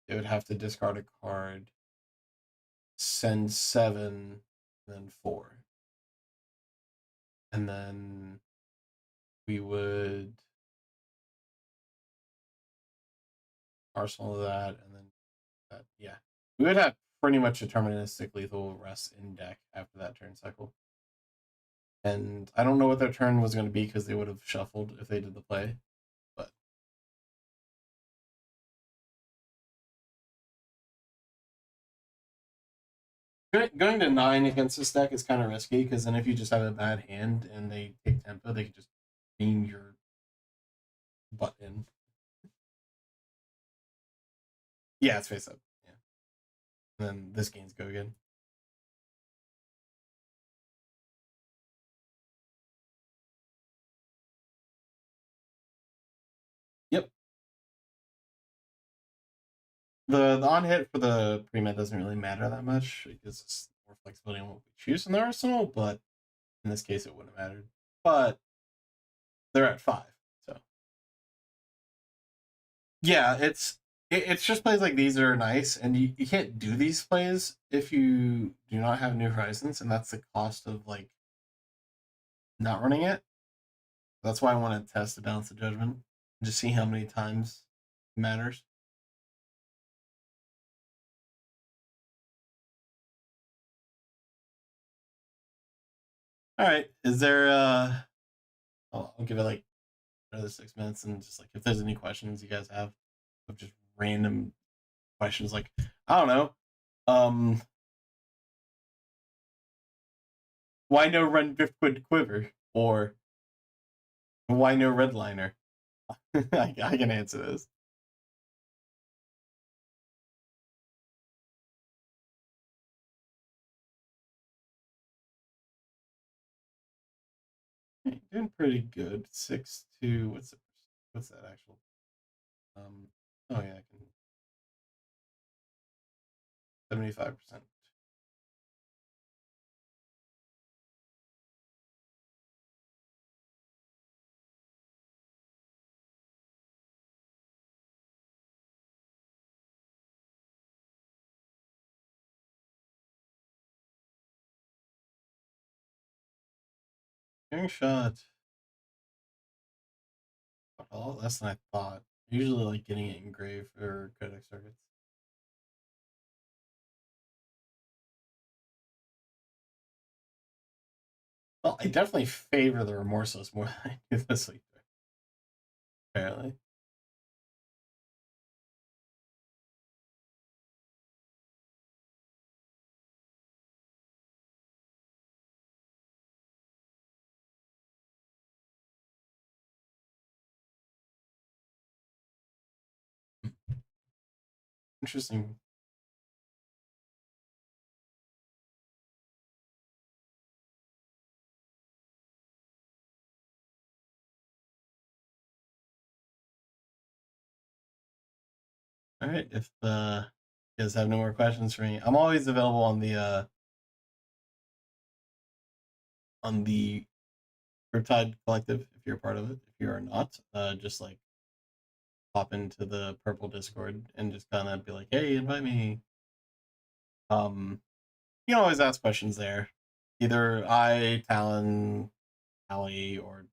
They would have to discard a card, send 7, then 4. And then we would arsenal that, and then that, yeah. We would have pretty much deterministic lethal rest in deck after that turn cycle. And I don't know what their turn was going to be because they would have shuffled if they did the play. But going to 9 against this deck is kind of risky because then if you just have a bad hand and they take tempo, they can just beam your butt in. Yeah, it's face up. Yeah. And then this game's go again. Yep. The on hit for the pre-med doesn't really matter that much. It gives us more flexibility on what we choose in the arsenal, but in this case it wouldn't have mattered. But they're at 5, so yeah, it's just plays like these that are nice, and you can't do these plays if you do not have New Horizons, and that's the cost of like not running it. That's why I want to test the balance of judgment and just see how many times it matters. All right, is there I'll give it like another 6 minutes, and just like if there's any questions you guys have of just random questions, like I don't know, why no run driftwood quiver, or why no redliner? I can answer this. Doing pretty good. 6-2. What's that actual Oh yeah, I can 75%. Hearing shot. A lot less than I thought. Usually like getting it engraved for codec circuits. Well, I definitely favor the remorseless more than I do this week, apparently. Interesting. All right, if you guys have no more questions for me, I'm always available on the Riptide Collective if you're a part of it. If you are not, just like pop into the purple Discord and just kind of be like, "Hey, invite me." You can always ask questions there. Either I, Talon, Ali, or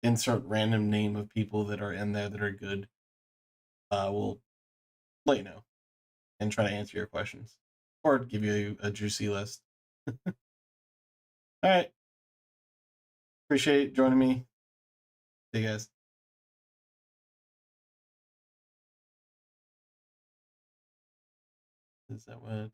insert random name of people that are in there that are good. Will let you know and try to answer your questions or give you a juicy list. All right. Appreciate joining me. See you guys. Is that what?